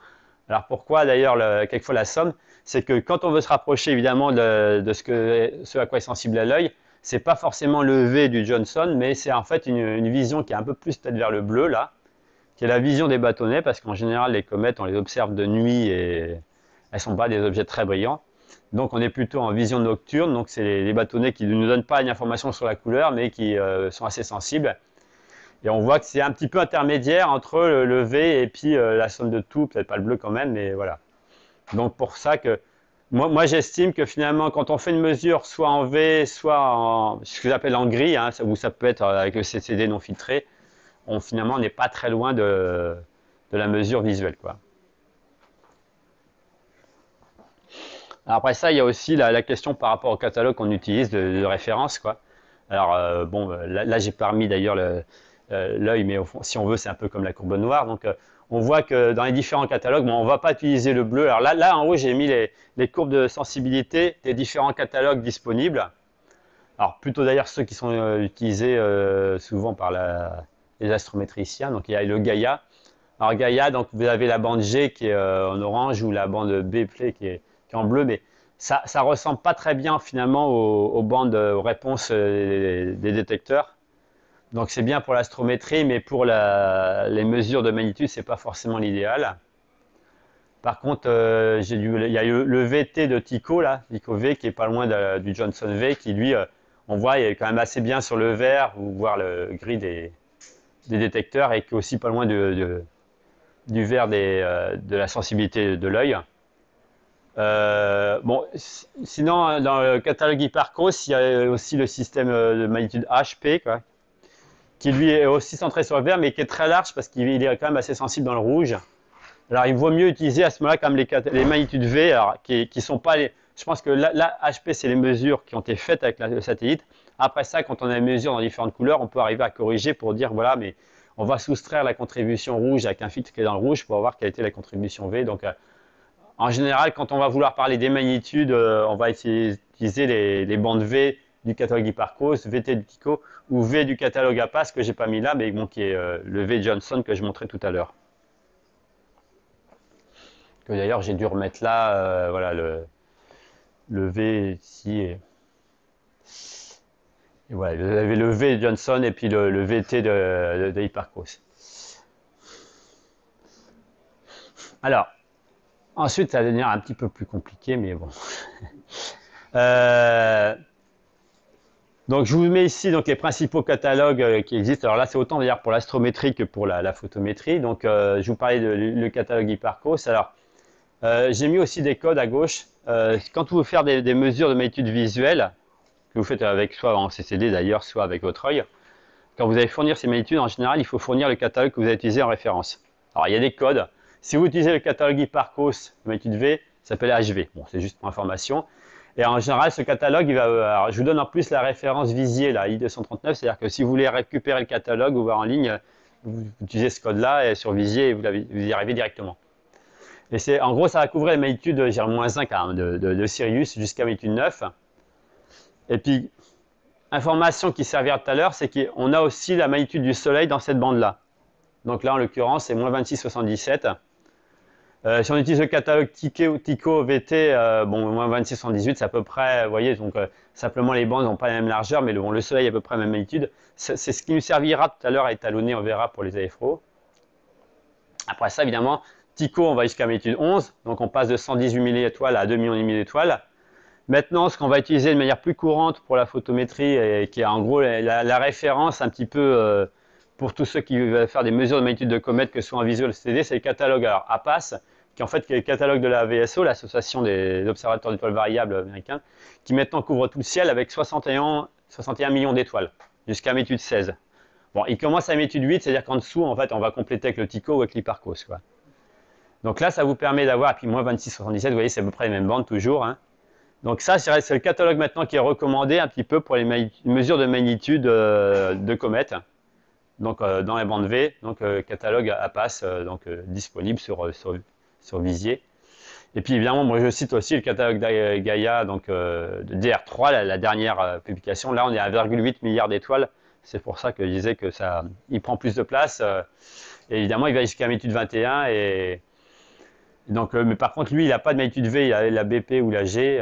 Alors pourquoi d'ailleurs, quelquefois la somme? C'est que quand on veut se rapprocher évidemment de ce à quoi est sensible à l'œil, c'est pas forcément le V du Johnson, mais c'est en fait une vision qui est un peu plus peut-être vers le bleu là, qui est la vision des bâtonnets, parce qu'en général les comètes on les observe de nuit et elles ne sont pas des objets très brillants. Donc on est plutôt en vision nocturne, donc c'est les bâtonnets qui ne nous donnent pas une information sur la couleur, mais qui sont assez sensibles. Et on voit que c'est un petit peu intermédiaire entre le V et puis la somme de tout, peut-être pas le bleu quand même, mais voilà. Donc pour ça que moi j'estime que finalement quand on fait une mesure soit en V, soit en ce que j'appelle en gris, hein, ou ça peut être avec le CCD non filtré, finalement on n'est pas très loin de la mesure visuelle, quoi. Alors après ça, il y a aussi la question par rapport au catalogue qu'on utilise de référence, quoi. Alors bon, là j'ai pas remis d'ailleurs l'œil, mais au fond, si on veut, c'est un peu comme la courbe noire. Donc on voit que dans les différents catalogues, bon, on ne va pas utiliser le bleu. Alors là en haut, j'ai mis les courbes de sensibilité des différents catalogues disponibles. Alors plutôt d'ailleurs ceux qui sont utilisés souvent par les astrométriciens. Donc il y a le Gaia. Alors Gaia, donc vous avez la bande G qui est en orange ou la bande B play qui est en bleu, mais ça ressemble pas très bien finalement aux bandes aux réponses des détecteurs. Donc c'est bien pour l'astrométrie, mais pour les mesures de magnitude, c'est pas forcément l'idéal. Par contre, il y a le VT de Tycho là, Tycho V, qui est pas loin du Johnson V, qui lui, on voit, il est quand même assez bien sur le vert, ou voir le gris des détecteurs, et qui est aussi pas loin du vert de la sensibilité de l'œil. Bon, sinon, dans le catalogue Hipparcos, il y a aussi le système de magnitude HP, quoi, qui lui est aussi centré sur le vert, mais qui est très large parce qu'il est quand même assez sensible dans le rouge. Alors, il vaut mieux utiliser à ce moment-là comme les magnitudes V, alors, qui sont pas les. Je pense que là HP, c'est les mesures qui ont été faites avec le satellite. Après ça, quand on a les mesures dans différentes couleurs, on peut arriver à corriger pour dire voilà, mais on va soustraire la contribution rouge avec un filtre qui est dans le rouge pour voir quelle était la contribution V. Donc, en général, quand on va vouloir parler des magnitudes, on va utiliser les bandes V du catalogue Hipparcos, VT du Tycho, ou V du catalogue APAS que j'ai pas mis là, mais bon, qui est le V Johnson que je montrais tout à l'heure. Que d'ailleurs j'ai dû remettre là, voilà, le V ici. Et voilà, vous avez le V Johnson et puis le VT de Hipparcos. Alors, ensuite, ça va devenir un petit peu plus compliqué, mais bon. Donc, je vous mets ici donc, les principaux catalogues qui existent. Alors là, c'est autant d'ailleurs pour l'astrométrie que pour la photométrie. Donc, je vous parlais le catalogue Hipparcos. Alors, j'ai mis aussi des codes à gauche. Quand vous faites des mesures de magnitude visuelle, que vous faites avec soit en CCD d'ailleurs, soit avec votre œil, quand vous allez fournir ces magnitudes, en général, il faut fournir le catalogue que vous avez utilisé en référence. Alors, il y a des codes. Si vous utilisez le catalogue Hipparcos, magnitude V, ça s'appelle HV. Bon, c'est juste pour information. Et en général, ce catalogue, alors, je vous donne en plus la référence Visier, la I239, c'est-à-dire que si vous voulez récupérer le catalogue ou voir en ligne, vous utilisez ce code-là et sur Visier, vous y arrivez directement. Et en gros, ça va couvrir les magnitudes, -1 quand même, de Sirius jusqu'à magnitude 9. Et puis, information qui servira tout à l'heure, c'est qu'on a aussi la magnitude du Soleil dans cette bande-là. Donc là, en l'occurrence, c'est -26,77. Si on utilise le catalogue Tycho VT, bon, -26,78, c'est à peu près, vous voyez, donc simplement les bandes n'ont pas la même largeur, mais le Soleil a à peu près la même magnitude. C'est ce qui nous servira tout à l'heure à étalonner, on verra pour les AFRO. Après ça, évidemment, Tycho, on va jusqu'à magnitude 11, donc on passe de 118 milliétoiles à 2,5 millions d'étoiles. Maintenant, ce qu'on va utiliser de manière plus courante pour la photométrie, et qui est en gros la référence un petit peu pour tous ceux qui veulent faire des mesures de magnitude de comètes, que ce soit en visuel ou CD, c'est le catalogue alors, APAS, qui en fait est le catalogue de la VSO, l'association des observateurs d'étoiles variables américains, qui maintenant couvre tout le ciel avec 61 millions d'étoiles, jusqu'à magnitude 16. Bon, il commence à magnitude 8, c'est-à-dire qu'en dessous, en fait, on va compléter avec le Tycho ou avec l'Hipparcos, quoi. Donc là, ça vous permet d'avoir, et puis -26,77, vous voyez, c'est à peu près les mêmes bandes toujours, hein. Donc ça, c'est le catalogue maintenant qui est recommandé un petit peu pour les mesures de magnitude de comètes. Donc dans les bandes V, donc catalogue APAS, disponible sur Visier. Et puis évidemment, moi je cite aussi le catalogue Gaia, donc de DR3, la dernière publication. Là, on est à 1,8 milliard d'étoiles. C'est pour ça que je disais que il prend plus de place. Et évidemment, il va jusqu'à magnitude 21 et donc, mais par contre, lui, il n'a pas de magnitude V, il a la BP ou la G.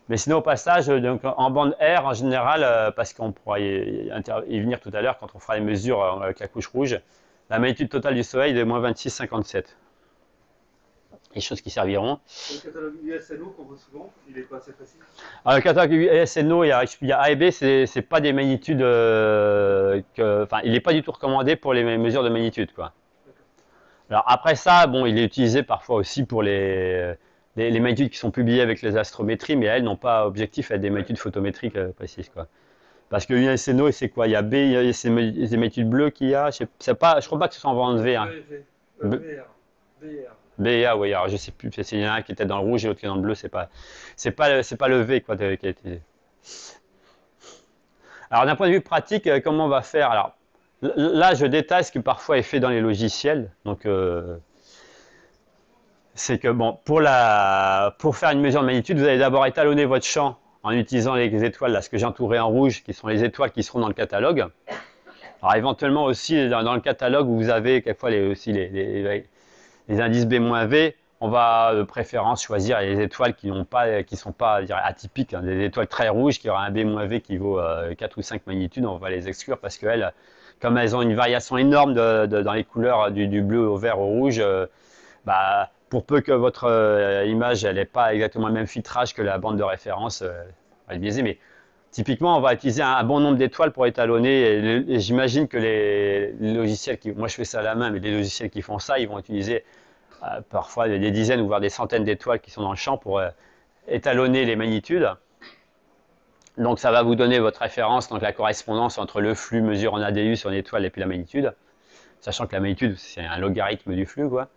Mais sinon, au passage, donc, en bande R, en général, parce qu'on pourra y venir tout à l'heure quand on fera les mesures avec la couche rouge, la magnitude totale du Soleil est de -26,57. des choses qui serviront. Le catalogue USNO qu'on voit souvent, il n'est pas assez précis. Alors, le catalogue USNO, il y a A et B, c'est pas des magnitudes enfin, il n'est pas du tout recommandé pour les mesures de magnitude, quoi. Alors après ça, bon, il est utilisé parfois aussi pour les magnitudes qui sont publiées avec les astrométries, mais elles n'ont pas objectif à être des magnitudes photométriques précises, quoi. Parce que l'USNO, c'est quoi? Il y a B, il y a ces magnitudes bleues qu'il y a, je crois pas que ce soit en vente V. Hein. VR. B et A, oui, alors je sais plus, il y en a un qui était dans le rouge et l'autre qui est dans le bleu, c'est pas le V, quoi, qui a été utilisé. Alors d'un point de vue pratique, comment on va faire? Alors là, je détaille ce qui parfois est fait dans les logiciels. Donc, c'est que bon, pour faire une mesure de magnitude, vous allez d'abord étalonner votre champ en utilisant les étoiles, là, ce que j'ai entouré en rouge, qui sont les étoiles qui seront dans le catalogue. Alors éventuellement aussi dans le catalogue où vous avez quelquefois aussi les indices B-V, on va de préférence choisir les étoiles qui sont pas atypiques, hein, des étoiles très rouges qui aura un B-V qui vaut 4 ou 5 magnitudes, on va les exclure parce qu'elles, comme elles ont une variation énorme dans les couleurs du bleu au vert au rouge, bah, pour peu que votre image n'ait pas exactement le même filtrage que la bande de référence, elle va être biaisée, mais typiquement on va utiliser un bon nombre d'étoiles pour étalonner, et j'imagine que les logiciels, moi je fais ça à la main, mais les logiciels qui font ça, ils vont utiliser parfois des dizaines ou voire des centaines d'étoiles qui sont dans le champ pour étalonner les magnitudes. Donc ça va vous donner votre référence, donc la correspondance entre le flux mesure en ADU sur une étoile et puis la magnitude, sachant que la magnitude c'est un logarithme du flux, quoi.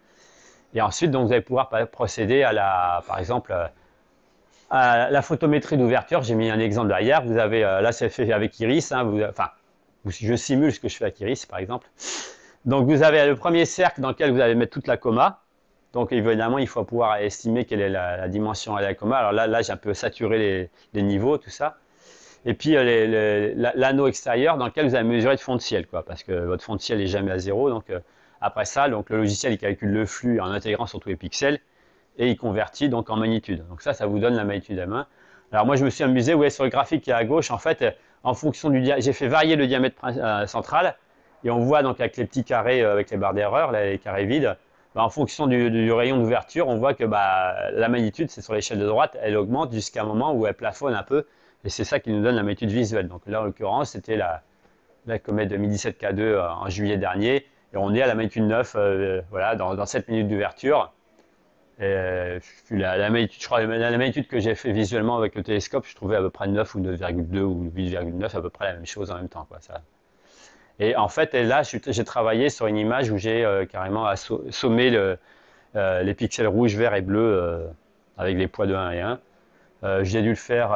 Et ensuite donc vous allez pouvoir procéder à par exemple à la photométrie d'ouverture. J'ai mis un exemple derrière. Vous avez là c'est fait avec Iris, hein, je simule ce que je fais avec Iris par exemple. Donc vous avez le premier cercle dans lequel vous allez mettre toute la coma. Donc évidemment, il faut pouvoir estimer quelle est la dimension à la coma. Alors là j'ai un peu saturé les niveaux, tout ça. Et puis l'anneau extérieur dans lequel vous allez mesurer le fond de ciel, quoi, parce que votre fond de ciel n'est jamais à zéro. Donc après ça, donc, le logiciel il calcule le flux en intégrant sur tous les pixels et il convertit donc en magnitude. Donc ça vous donne la magnitude M1. Alors moi je me suis amusé, vous voyez sur le graphique qui est à gauche, en fait, en fonction du diamètre, j'ai fait varier le diamètre central. Et on voit donc avec les petits carrés, avec les barres d'erreur, les carrés vides, en fonction du rayon d'ouverture, on voit que la magnitude, c'est sur l'échelle de droite, elle augmente jusqu'à un moment où elle plafonne un peu. Et c'est ça qui nous donne la magnitude visuelle. Donc là, en l'occurrence, c'était la comète 2017 K2 en juillet dernier. Et on est à la magnitude 9, voilà, dans 7 minutes d'ouverture. La magnitude que j'ai fait visuellement avec le télescope, je trouvais à peu près 9 ou 9,2 ou 8,9, à peu près la même chose en même temps, quoi, ça. Et en fait, là, j'ai travaillé sur une image où j'ai carrément sommé les pixels rouge, vert et bleu avec les poids de 1 et 1. J'ai dû le faire,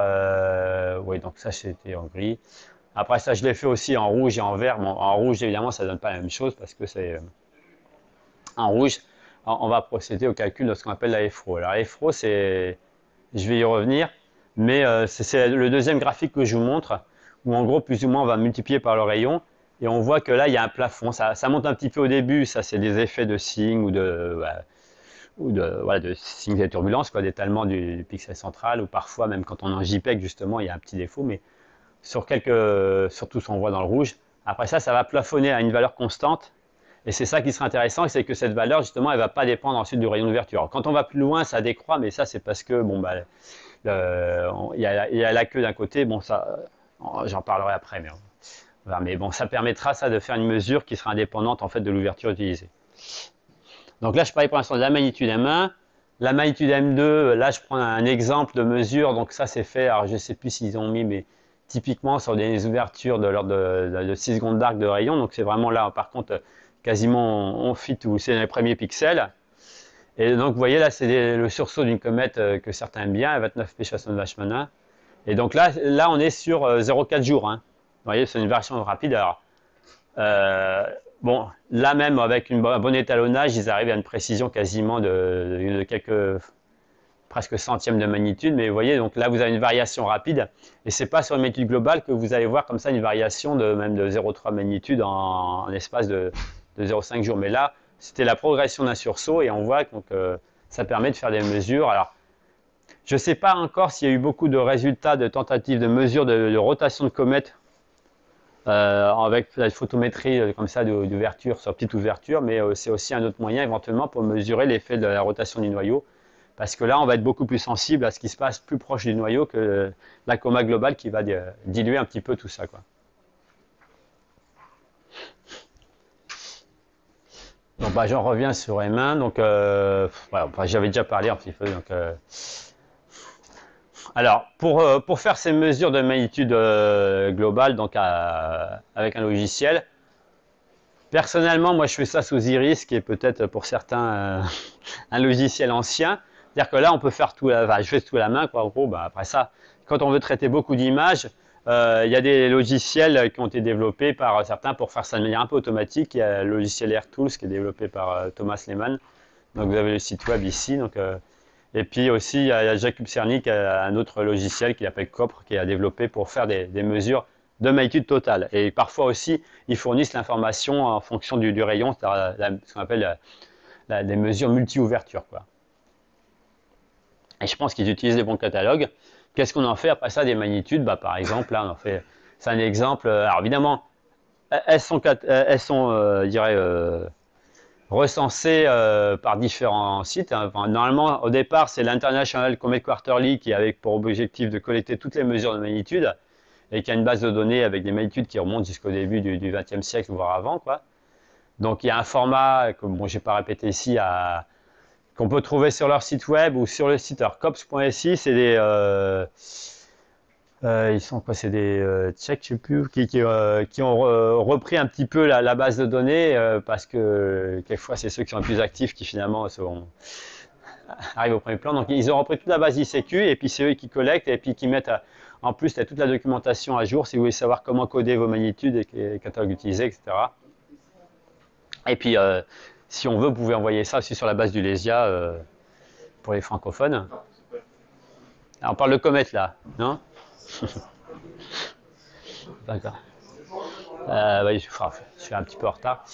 oui, donc ça c'était en gris. Après ça, je l'ai fait aussi en rouge et en vert. Bon, en rouge, évidemment, ça ne donne pas la même chose parce que c'est en rouge. On va procéder au calcul de ce qu'on appelle la FRO. Alors, la FRO, je vais y revenir, mais c'est le deuxième graphique que je vous montre, où en gros, plus ou moins, on va multiplier par le rayon. Et on voit que là, il y a un plafond. Ça monte un petit peu au début. Ça, c'est des effets de signe ou de signes de turbulence, quoi, d'étalement du pixel central. Ou parfois, même quand on est en JPEG, justement, il y a un petit défaut. Mais surtout si on voit dans le rouge. Après ça va plafonner à une valeur constante. Et c'est ça qui sera intéressant, c'est que cette valeur, justement, elle ne va pas dépendre ensuite du rayon d'ouverture. Alors, quand on va plus loin, ça décroît, mais ça, c'est parce que, bon, il y a la queue d'un côté. Bon, ça, j'en parlerai après, mais bon, ça permettra de faire une mesure qui sera indépendante en fait de l'ouverture utilisée. Donc là, je parlais pour l'instant de la magnitude M1. La magnitude M2, là, je prends un exemple de mesure. Donc ça, c'est fait, alors je ne sais plus s'ils ont mis, mais typiquement sur des ouvertures de l'ordre de 6 secondes d'arc de rayon. Donc c'est vraiment là, par contre, quasiment on fit où c'est les premiers pixels. Et donc vous voyez là, c'est le sursaut d'une comète que certains aiment bien, 29P Chasson-Vachmann. Et donc là, on est sur 0,4 jours. Hein. Vous voyez, c'est une version rapide. Alors, bon, là même, avec un bon étalonnage, ils arrivent à une précision quasiment de quelques, presque centièmes de magnitude. Mais vous voyez, donc là, vous avez une variation rapide. Et ce n'est pas sur une magnitude globale que vous allez voir comme ça une variation même de 0,3 magnitude en espace de 0,5 jours. Mais là, c'était la progression d'un sursaut. Et on voit que ça permet de faire des mesures. Alors, je ne sais pas encore s'il y a eu beaucoup de résultats de tentatives de mesure de rotation de comètes avec la photométrie comme ça d'ouverture sur petite ouverture, mais c'est aussi un autre moyen éventuellement pour mesurer l'effet de la rotation du noyau, parce que là on va être beaucoup plus sensible à ce qui se passe plus proche du noyau que la coma globale qui va diluer un petit peu tout ça, quoi. Donc bah, j'en reviens sur M1, donc voilà, j'avais déjà parlé un petit peu. Donc, alors pour faire ces mesures de magnitude globale, donc avec un logiciel, personnellement moi je fais ça sous Iris, qui est peut-être pour certains un logiciel ancien. C'est-à-dire que là on peut faire tout, je fais tout à la main, quoi. En gros, bah, après ça, quand on veut traiter beaucoup d'images, il y a des logiciels qui ont été développés par certains pour faire ça de manière un peu automatique. Il y a le logiciel AirTools qui est développé par Thomas Lehmann. Donc vous avez le site web ici. Donc, et puis aussi il y a Jakub Cerny, un autre logiciel qu'il appelle Copr, qui a développé pour faire des mesures de magnitude totale. Et parfois aussi ils fournissent l'information en fonction du rayon, c'est-à-dire ce qu'on appelle des mesures multi-ouverture, quoi. Et je pense qu'ils utilisent les bons catalogues. Qu'est-ce qu'on en fait après ça des magnitudes? Bah, par exemple, là, on en fait. C'est un exemple. Alors évidemment, elles sont je dirais, recensées par différents sites. Enfin, normalement, au départ, c'est l'International Comet Quarterly qui avait pour objectif de collecter toutes les mesures de magnitude et qui a une base de données avec des magnitudes qui remontent jusqu'au début du XXe siècle, voire avant, quoi. Donc il y a un format que bon, je n'ai pas répété ici qu'on peut trouver sur leur site web ou sur le site cops.si. C'est des ils sont quoi, c'est des Tchèques, je sais plus, qui ont repris un petit peu la base de données parce que quelquefois c'est ceux qui sont les plus actifs qui finalement arrivent au premier plan. Donc ils ont repris toute la base ICQ et puis c'est eux qui collectent et puis qui mettent en plus toute la documentation à jour si vous voulez savoir comment coder vos magnitudes et quels catalogues utiliser, etc. Et puis si on veut, vous pouvez envoyer ça aussi sur la base du Lesia pour les francophones. Alors, on parle de comète là, non? D'accord. Oui, je suis un petit peu en retard.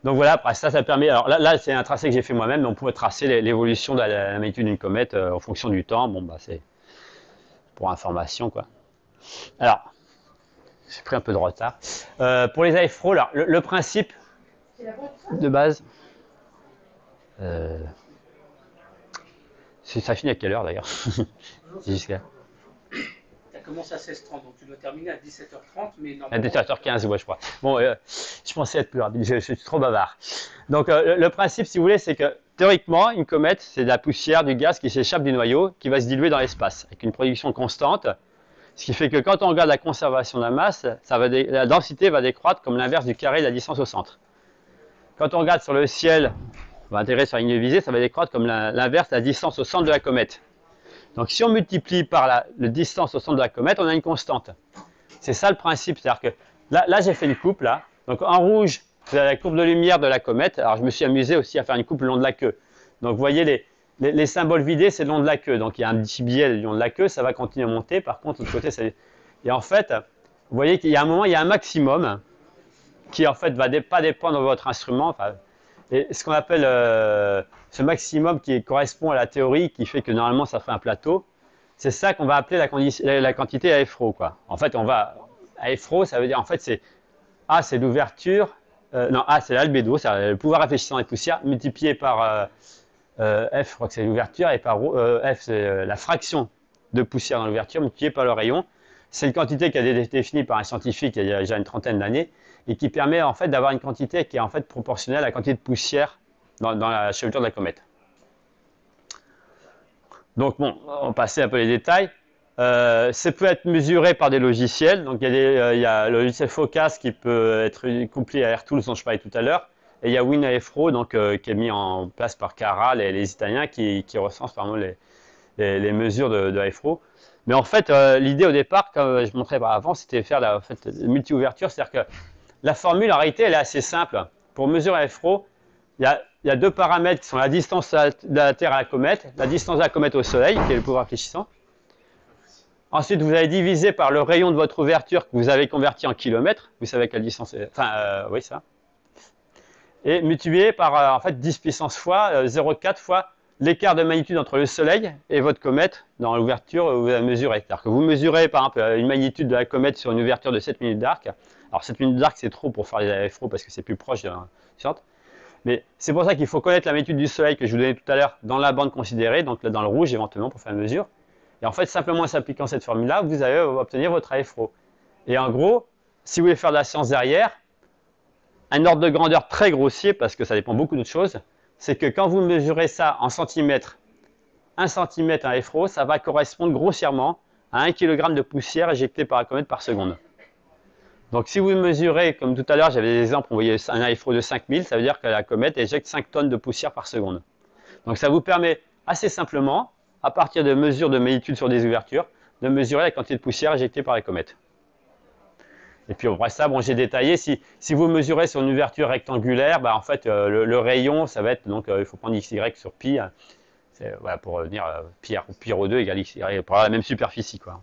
Donc voilà, après ça permet. Alors là c'est un tracé que j'ai fait moi-même, mais on pourrait tracer l'évolution de la magnitude d'une comète en fonction du temps. Bon, bah c'est pour information, quoi. Alors, j'ai pris un peu de retard. Pour les AFRO, alors, le principe de base. Ça finit à quelle heure d'ailleurs? Jusqu'à. Tu as commencé à 16h30, donc tu dois terminer à 17h30, mais À normalement. 17h15, ouais, je crois. Bon, je pensais être plus rapide, je suis trop bavard. Donc, le principe, si vous voulez, c'est que théoriquement, une comète, c'est de la poussière, du gaz qui s'échappe du noyau, qui va se diluer dans l'espace, avec une production constante. Ce qui fait que quand on regarde la conservation de la masse, la densité va décroître comme l'inverse du carré de la distance au centre. Quand on regarde sur le ciel, on va intégrer sur la ligne visée, ça va décroître comme l'inverse de la distance au centre de la comète. Donc si on multiplie par la distance au centre de la comète, on a une constante. C'est ça le principe. C'est-à-dire que là j'ai fait une coupe, là. Donc en rouge, vous avez la courbe de lumière de la comète. Alors je me suis amusé aussi à faire une coupe le long de la queue. Donc vous voyez, les symboles vidés, c'est le long de la queue. Donc il y a un petit biais le long de la queue, ça va continuer à monter. Par contre, de l'autre côté, et en fait, vous voyez qu'il y a un moment, il y a un maximum qui en fait va pas dépendre de votre instrument. Enfin, et ce qu'on appelle ce maximum qui correspond à la théorie, qui fait que normalement ça fait un plateau, c'est ça qu'on va appeler la quantité AFRO, quoi. En fait, AFRO, ça veut dire, en fait, c'est A, c'est l'ouverture, non, A, c'est l'albédo, c'est le pouvoir réfléchissant des poussières, multiplié par F, je crois que c'est l'ouverture, et par F, c'est la fraction de poussière dans l'ouverture, multiplié par le rayon. C'est une quantité qui a été définie par un scientifique il y a déjà une trentaine d'années, et qui permet en fait d'avoir une quantité qui est en fait proportionnelle à la quantité de poussière dans la chevelure de la comète. Donc bon, on va passer un peu les détails. Ça peut être mesuré par des logiciels. Donc il y a le logiciel Focus qui peut être couplé à AirTools dont je parlais tout à l'heure. Et il y a WinAFRO donc, qui est mis en place par Cara, les Italiens, qui recensent vraiment les mesures de AFRO. Mais en fait, l'idée au départ, comme je montrais avant, c'était de faire la multi-ouverture. C'est-à-dire que la formule, en réalité, elle est assez simple. Pour mesurer AFRO, il y a deux paramètres qui sont la distance de la Terre à la comète, la distance de la comète au Soleil, qui est le pouvoir réfléchissant. Ensuite, vous allez diviser par le rayon de votre ouverture que vous avez converti en kilomètres. Vous savez quelle distance c'est. Enfin, oui, ça. Et multiplié par, en fait, 10 puissance fois 0,4 fois l'écart de magnitude entre le Soleil et votre comète dans l'ouverture où vous la mesurez. C'est-à-dire que vous mesurez par exemple une magnitude de la comète sur une ouverture de 7 minutes d'arc. Alors 7 minutes d'arc c'est trop pour faire les AFRO parce que c'est plus proche de la science. Mais c'est pour ça qu'il faut connaître la magnitude du Soleil que je vous donnais tout à l'heure dans la bande considérée, donc là dans le rouge éventuellement pour faire la mesure. Et en fait, simplement en s'appliquant cette formule-là, vous allez obtenir votre AFRO. Et en gros, si vous voulez faire de la science derrière, un ordre de grandeur très grossier, parce que ça dépend beaucoup d'autres choses, c'est que quand vous mesurez ça en centimètres, 1 cm un AFRO, ça va correspondre grossièrement à 1 kg de poussière éjectée par la comète par seconde. Donc si vous mesurez, comme tout à l'heure, j'avais des exemples, on voyait un AFRO de 5000, ça veut dire que la comète éjecte 5 tonnes de poussière par seconde. Donc ça vous permet assez simplement, à partir de mesures de magnitude sur des ouvertures, de mesurer la quantité de poussière éjectée par les comètes. Et puis après ça, bon, j'ai détaillé, si vous mesurez sur une ouverture rectangulaire, bah, en fait, le rayon, ça va être, donc il faut prendre XY sur pi, voilà, pour revenir pi rho 2 égale XY, pour avoir la même superficie, quoi.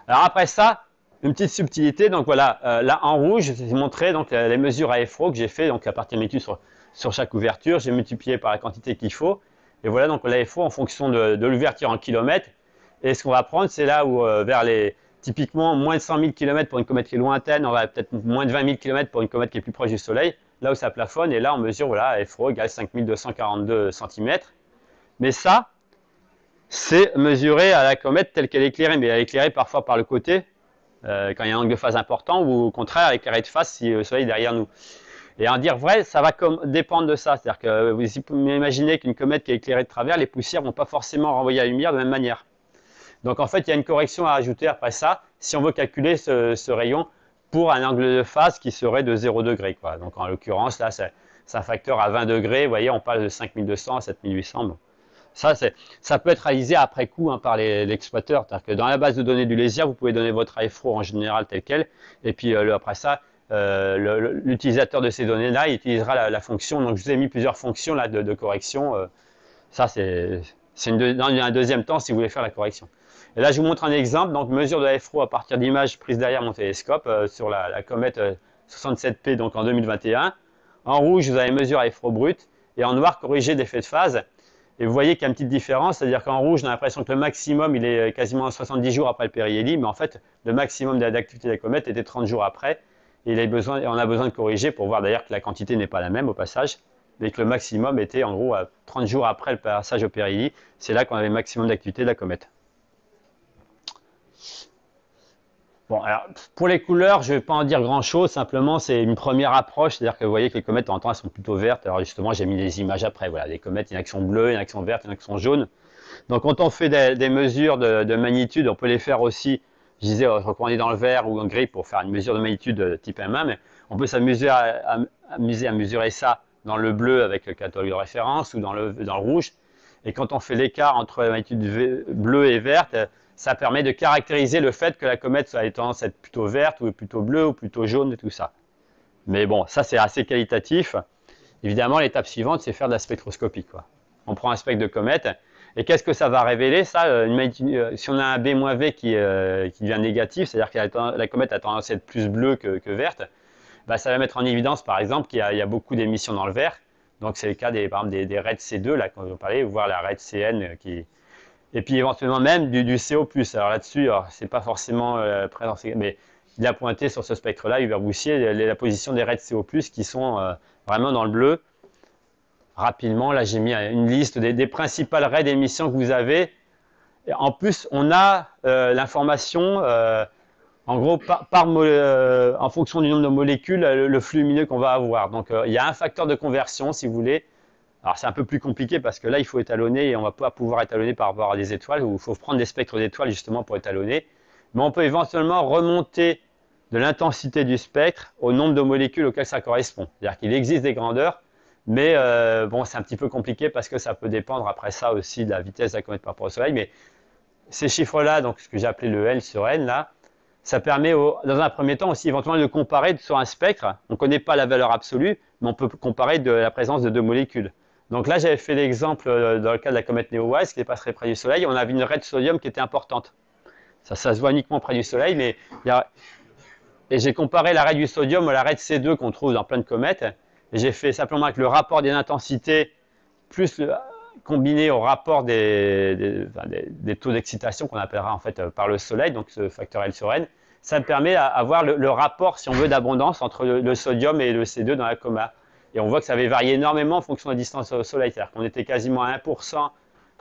Alors après ça, une petite subtilité, donc voilà, là en rouge, je vous ai montré donc, les mesures AFRO que j'ai fait, donc à partir de magnitude sur chaque ouverture, j'ai multiplié par la quantité qu'il faut, et voilà donc l'AFRO en fonction de l'ouverture en kilomètres, et ce qu'on va prendre, c'est là où vers les, typiquement moins de 100 000 km pour une comète qui est lointaine, on va peut-être moins de 20 000 km pour une comète qui est plus proche du Soleil, là où ça plafonne, et là on mesure, voilà, AFRO égale 5242 cm, mais ça, c'est mesuré à la comète telle qu'elle est éclairée, mais elle est éclairée parfois par le côté, quand il y a un angle de phase important, ou au contraire, elle est éclairée de face si le Soleil est derrière nous. Et en dire vrai, ça va dépendre de ça. C'est-à-dire que vous imaginez qu'une comète qui est éclairée de travers, les poussières ne vont pas forcément renvoyer la lumière de la même manière. Donc en fait, il y a une correction à ajouter après ça, si on veut calculer ce rayon pour un angle de phase qui serait de 0 degré, quoi. Donc en l'occurrence, là, c'est un facteur à 20 degrés. Vous voyez, on passe de 5200 à 7800. Bon. Ça peut être réalisé après coup hein, par l'exploiteur. C'est-à-dire que dans la base de données du LESIA, vous pouvez donner votre AFRO en général tel quel. Et puis après ça, l'utilisateur de ces données-là, il utilisera la fonction. Donc je vous ai mis plusieurs fonctions là, de correction. Ça, c'est dans un deuxième temps si vous voulez faire la correction. Et là, je vous montre un exemple. Donc mesure de AFRO à partir d'images prises derrière mon télescope sur la comète 67P donc en 2021. En rouge, vous avez mesure AFRO brut. Et en noir, corrigé d'effet de phase. Et vous voyez qu'il y a une petite différence, c'est-à-dire qu'en rouge, on a l'impression que le maximum, il est quasiment 70 jours après le périhélie, mais en fait, le maximum d'activité de la comète était 30 jours après. Et on a besoin de corriger pour voir d'ailleurs que la quantité n'est pas la même au passage, mais que le maximum était en gros à 30 jours après le passage au périhélie. C'est là qu'on avait le maximum d'activité de la comète. Bon, alors, pour les couleurs, je ne vais pas en dire grand-chose, simplement c'est une première approche, c'est-à-dire que vous voyez que les comètes, en temps, elles sont plutôt vertes. Alors justement, j'ai mis des images après, voilà, les comètes, il y en a qui sont bleues, il y en a qui sont vertes, il y en a qui sont jaunes. Donc quand on fait des mesures de magnitude, on peut les faire aussi, je disais, quand on est dans le vert ou en gris pour faire une mesure de magnitude type M1, mais on peut s'amuser à mesurer ça dans le bleu avec le catalogue de référence ou dans le rouge. Et quand on fait l'écart entre la magnitude bleue et verte, ça permet de caractériser le fait que la comète a tendance à être plutôt verte ou plutôt bleue ou plutôt jaune et tout ça. Mais bon, ça c'est assez qualitatif. Évidemment, l'étape suivante, c'est faire de la spectroscopie, quoi. On prend un spectre de comète et qu'est-ce que ça va révéler ça, si on a un B-V qui devient négatif, c'est-à-dire que la comète a tendance à être plus bleue que verte, bah, ça va mettre en évidence par exemple qu'il y a beaucoup d'émissions dans le vert. Donc c'est le cas par exemple des RED C2, là, quand on parlait, ou voir la RED CN qui... Et puis éventuellement même du CO+. Alors là-dessus, c'est pas forcément présent, mais il a pointé sur ce spectre-là, Hubert Boussier, la position des raies CO+, qui sont vraiment dans le bleu. Rapidement, là j'ai mis une liste des principales raies d'émission que vous avez. Et en plus, on a l'information, en gros, en fonction du nombre de molécules, le flux lumineux qu'on va avoir. Donc il y a un facteur de conversion, si vous voulez. Alors c'est un peu plus compliqué parce que là il faut étalonner et on ne va pas pouvoir étalonner par rapport à des étoiles, ou il faut prendre des spectres d'étoiles justement pour étalonner. Mais on peut éventuellement remonter de l'intensité du spectre au nombre de molécules auxquelles ça correspond. C'est-à-dire qu'il existe des grandeurs, mais bon, c'est un petit peu compliqué parce que ça peut dépendre après ça aussi de la vitesse de la comète par rapport au Soleil. Mais ces chiffres-là, donc ce que j'ai appelé le L sur N, là, ça permet dans un premier temps aussi éventuellement de comparer sur un spectre. On ne connaît pas la valeur absolue, mais on peut comparer de la présence de deux molécules. Donc là, j'avais fait l'exemple dans le cas de la comète Neowise qui passerait près du Soleil. On avait une raie de sodium qui était importante. Ça se voit uniquement près du Soleil, mais et j'ai comparé la raie du sodium à la raie de C2 qu'on trouve dans plein de comètes. Et j'ai fait simplement avec le rapport des intensités plus combiné au rapport des taux d'excitation qu'on appellera en fait par le Soleil, donc ce facteur L sur N, ça me permet d'avoir le rapport, si on veut, d'abondance entre le sodium et le C2 dans la coma. Et on voit que ça avait varié énormément en fonction de la distance au Soleil, c'est-à-dire qu'on était quasiment à 1%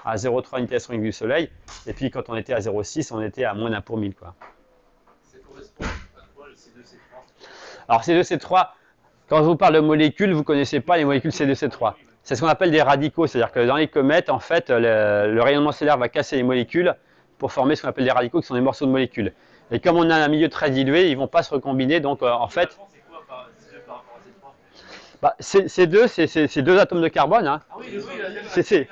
à 0,3 unité astronomique du Soleil, et puis quand on était à 0,6, on était à moins d'1 pour 1000, quoi. Ça correspond à quoi le C2C3? Alors C2C3, quand je vous parle de molécules, vous ne connaissez pas les molécules C2C3. C'est ce qu'on appelle des radicaux, c'est-à-dire que dans les comètes, en fait, le rayonnement stellaire va casser les molécules pour former ce qu'on appelle des radicaux, qui sont des morceaux de molécules. Et comme on a un milieu très dilué, ils ne vont pas se recombiner, donc en fait... C'est quoi par rapport à C3? Bah, c'est deux atomes de carbone. Hein. Ah oui,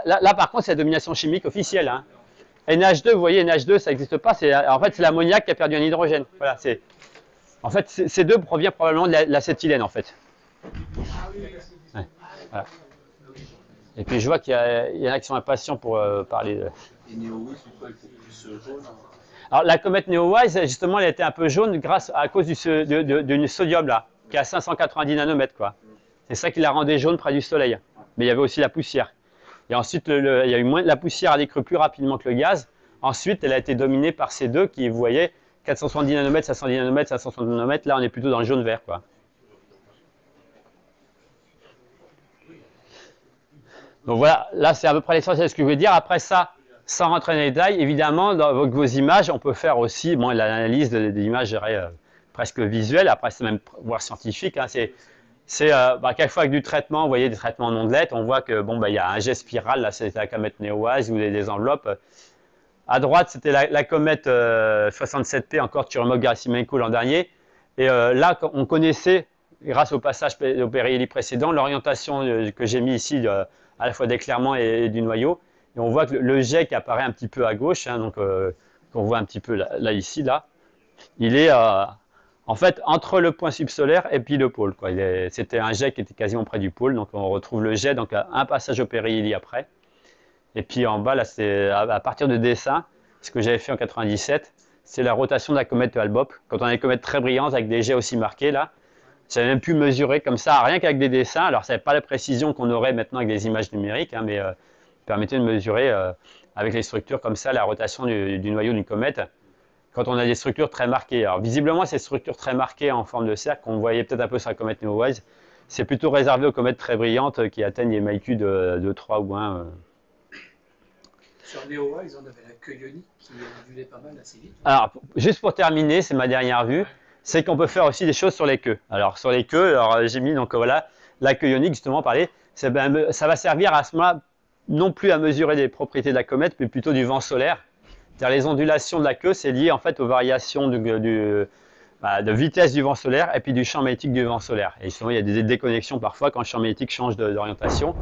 Là, par contre, c'est la domination chimique officielle. Hein. NH2, vous voyez, NH2, ça n'existe pas. En fait, c'est l'ammoniac qui a perdu un hydrogène. Voilà, en fait, C2 provient probablement de l'acétylène, en fait. Ouais, voilà. Et puis, je vois qu'il y en a qui sont impatients pour parler de... Et Neowise, pourquoi elle est plus jaune? Alors, la comète Neowise, justement, elle était un peu jaune à cause du sodium, là, qui est à 590 nanomètres, quoi. C'est ça qui la rendait jaune près du Soleil. Mais il y avait aussi la poussière. Et ensuite, il y a eu moins, la poussière a décru plus rapidement que le gaz. Ensuite, elle a été dominée par ces deux qui, vous voyez, 470 nanomètres, 510 nanomètres, 560 nanomètres. Là, on est plutôt dans le jaune-vert, quoi. Donc voilà, là, c'est à peu près l'essentiel de ce que je veux dire. Après ça, sans rentrer dans les détails, évidemment, dans vos images, on peut faire aussi l'analyse des images, je dirais, presque visuelles. Après, c'est même voire scientifique. Hein. Quelquefois avec du traitement, vous voyez, des traitements en ondelette, on voit que il y a un jet spiral, là, c'est la comète Neowise ou des enveloppes. À droite, c'était la comète 67P, encore Churyumov-Gerasimenko l'an dernier. Et là, on connaissait, grâce au passage au périhélie précédent, l'orientation que j'ai mis ici, à la fois d'éclairement et du noyau. Et on voit que le jet qui apparaît un petit peu à gauche, hein, donc qu'on voit un petit peu là, ici, il est en fait entre le point subsolaire et puis le pôle. C'était un jet qui était quasiment près du pôle, donc on retrouve le jet, donc un passage au périhélie après. Et puis en bas, là, c'est à partir de dessin, ce que j'avais fait en 97, c'est la rotation de la comète Hale-Bopp. Quand on a des comètes très brillantes avec des jets aussi marqués, là, j'avais même pu mesurer comme ça, rien qu'avec des dessins. Alors, ça n'avait pas la précision qu'on aurait maintenant avec des images numériques, hein, mais permettait de mesurer avec les structures comme ça la rotation du noyau d'une comète quand on a des structures très marquées. Alors, visiblement, ces structures très marquées en forme de cercle, qu'on voyait peut-être un peu sur la comète Neowise, c'est plutôt réservé aux comètes très brillantes qui atteignent les magnitudes de 3 ou 1. Sur Neowise, on avait la queue ionique qui ondulait pas mal assez vite. Alors, juste pour terminer, c'est ma dernière vue, c'est qu'on peut faire aussi des choses sur les queues. Alors, sur les queues, j'ai mis, donc voilà, la queue ionique, justement, ça va servir à ce moment-là, non plus à mesurer les propriétés de la comète, mais plutôt du vent solaire. C'est-à-dire les ondulations de la queue, c'est lié en fait aux variations de vitesse du vent solaire et puis du champ magnétique du vent solaire. Et justement, il y a des déconnexions parfois quand le champ magnétique change d'orientation.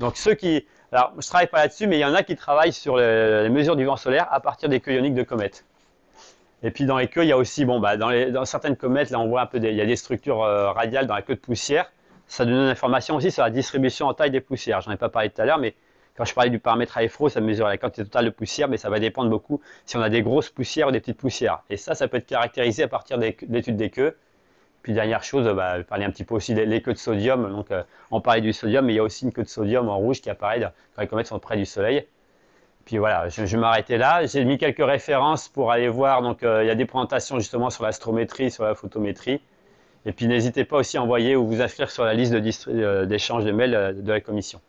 Donc alors je ne travaille pas là-dessus, mais il y en a qui travaillent sur les mesures du vent solaire à partir des queues ioniques de comètes. Et puis dans les queues, il y a aussi, dans certaines comètes, là on voit un peu, il y a des structures radiales dans la queue de poussière. Ça donne une information aussi sur la distribution en taille des poussières. J'en ai pas parlé tout à l'heure, mais quand je parlais du paramètre AFRO, ça mesure la quantité totale de poussière, mais ça va dépendre beaucoup si on a des grosses poussières ou des petites poussières. Et ça peut être caractérisé à partir de l'étude des queues. Puis dernière chose, je parlais un petit peu aussi des queues de sodium. Donc on parlait du sodium, mais il y a aussi une queue de sodium en rouge qui apparaît quand les comètes sont près du Soleil. Puis voilà, je vais m'arrêter là. J'ai mis quelques références pour aller voir. Donc il y a des présentations justement sur l'astrométrie, sur la photométrie. Et puis n'hésitez pas aussi à envoyer ou vous inscrire sur la liste d'échange de mails de la commission.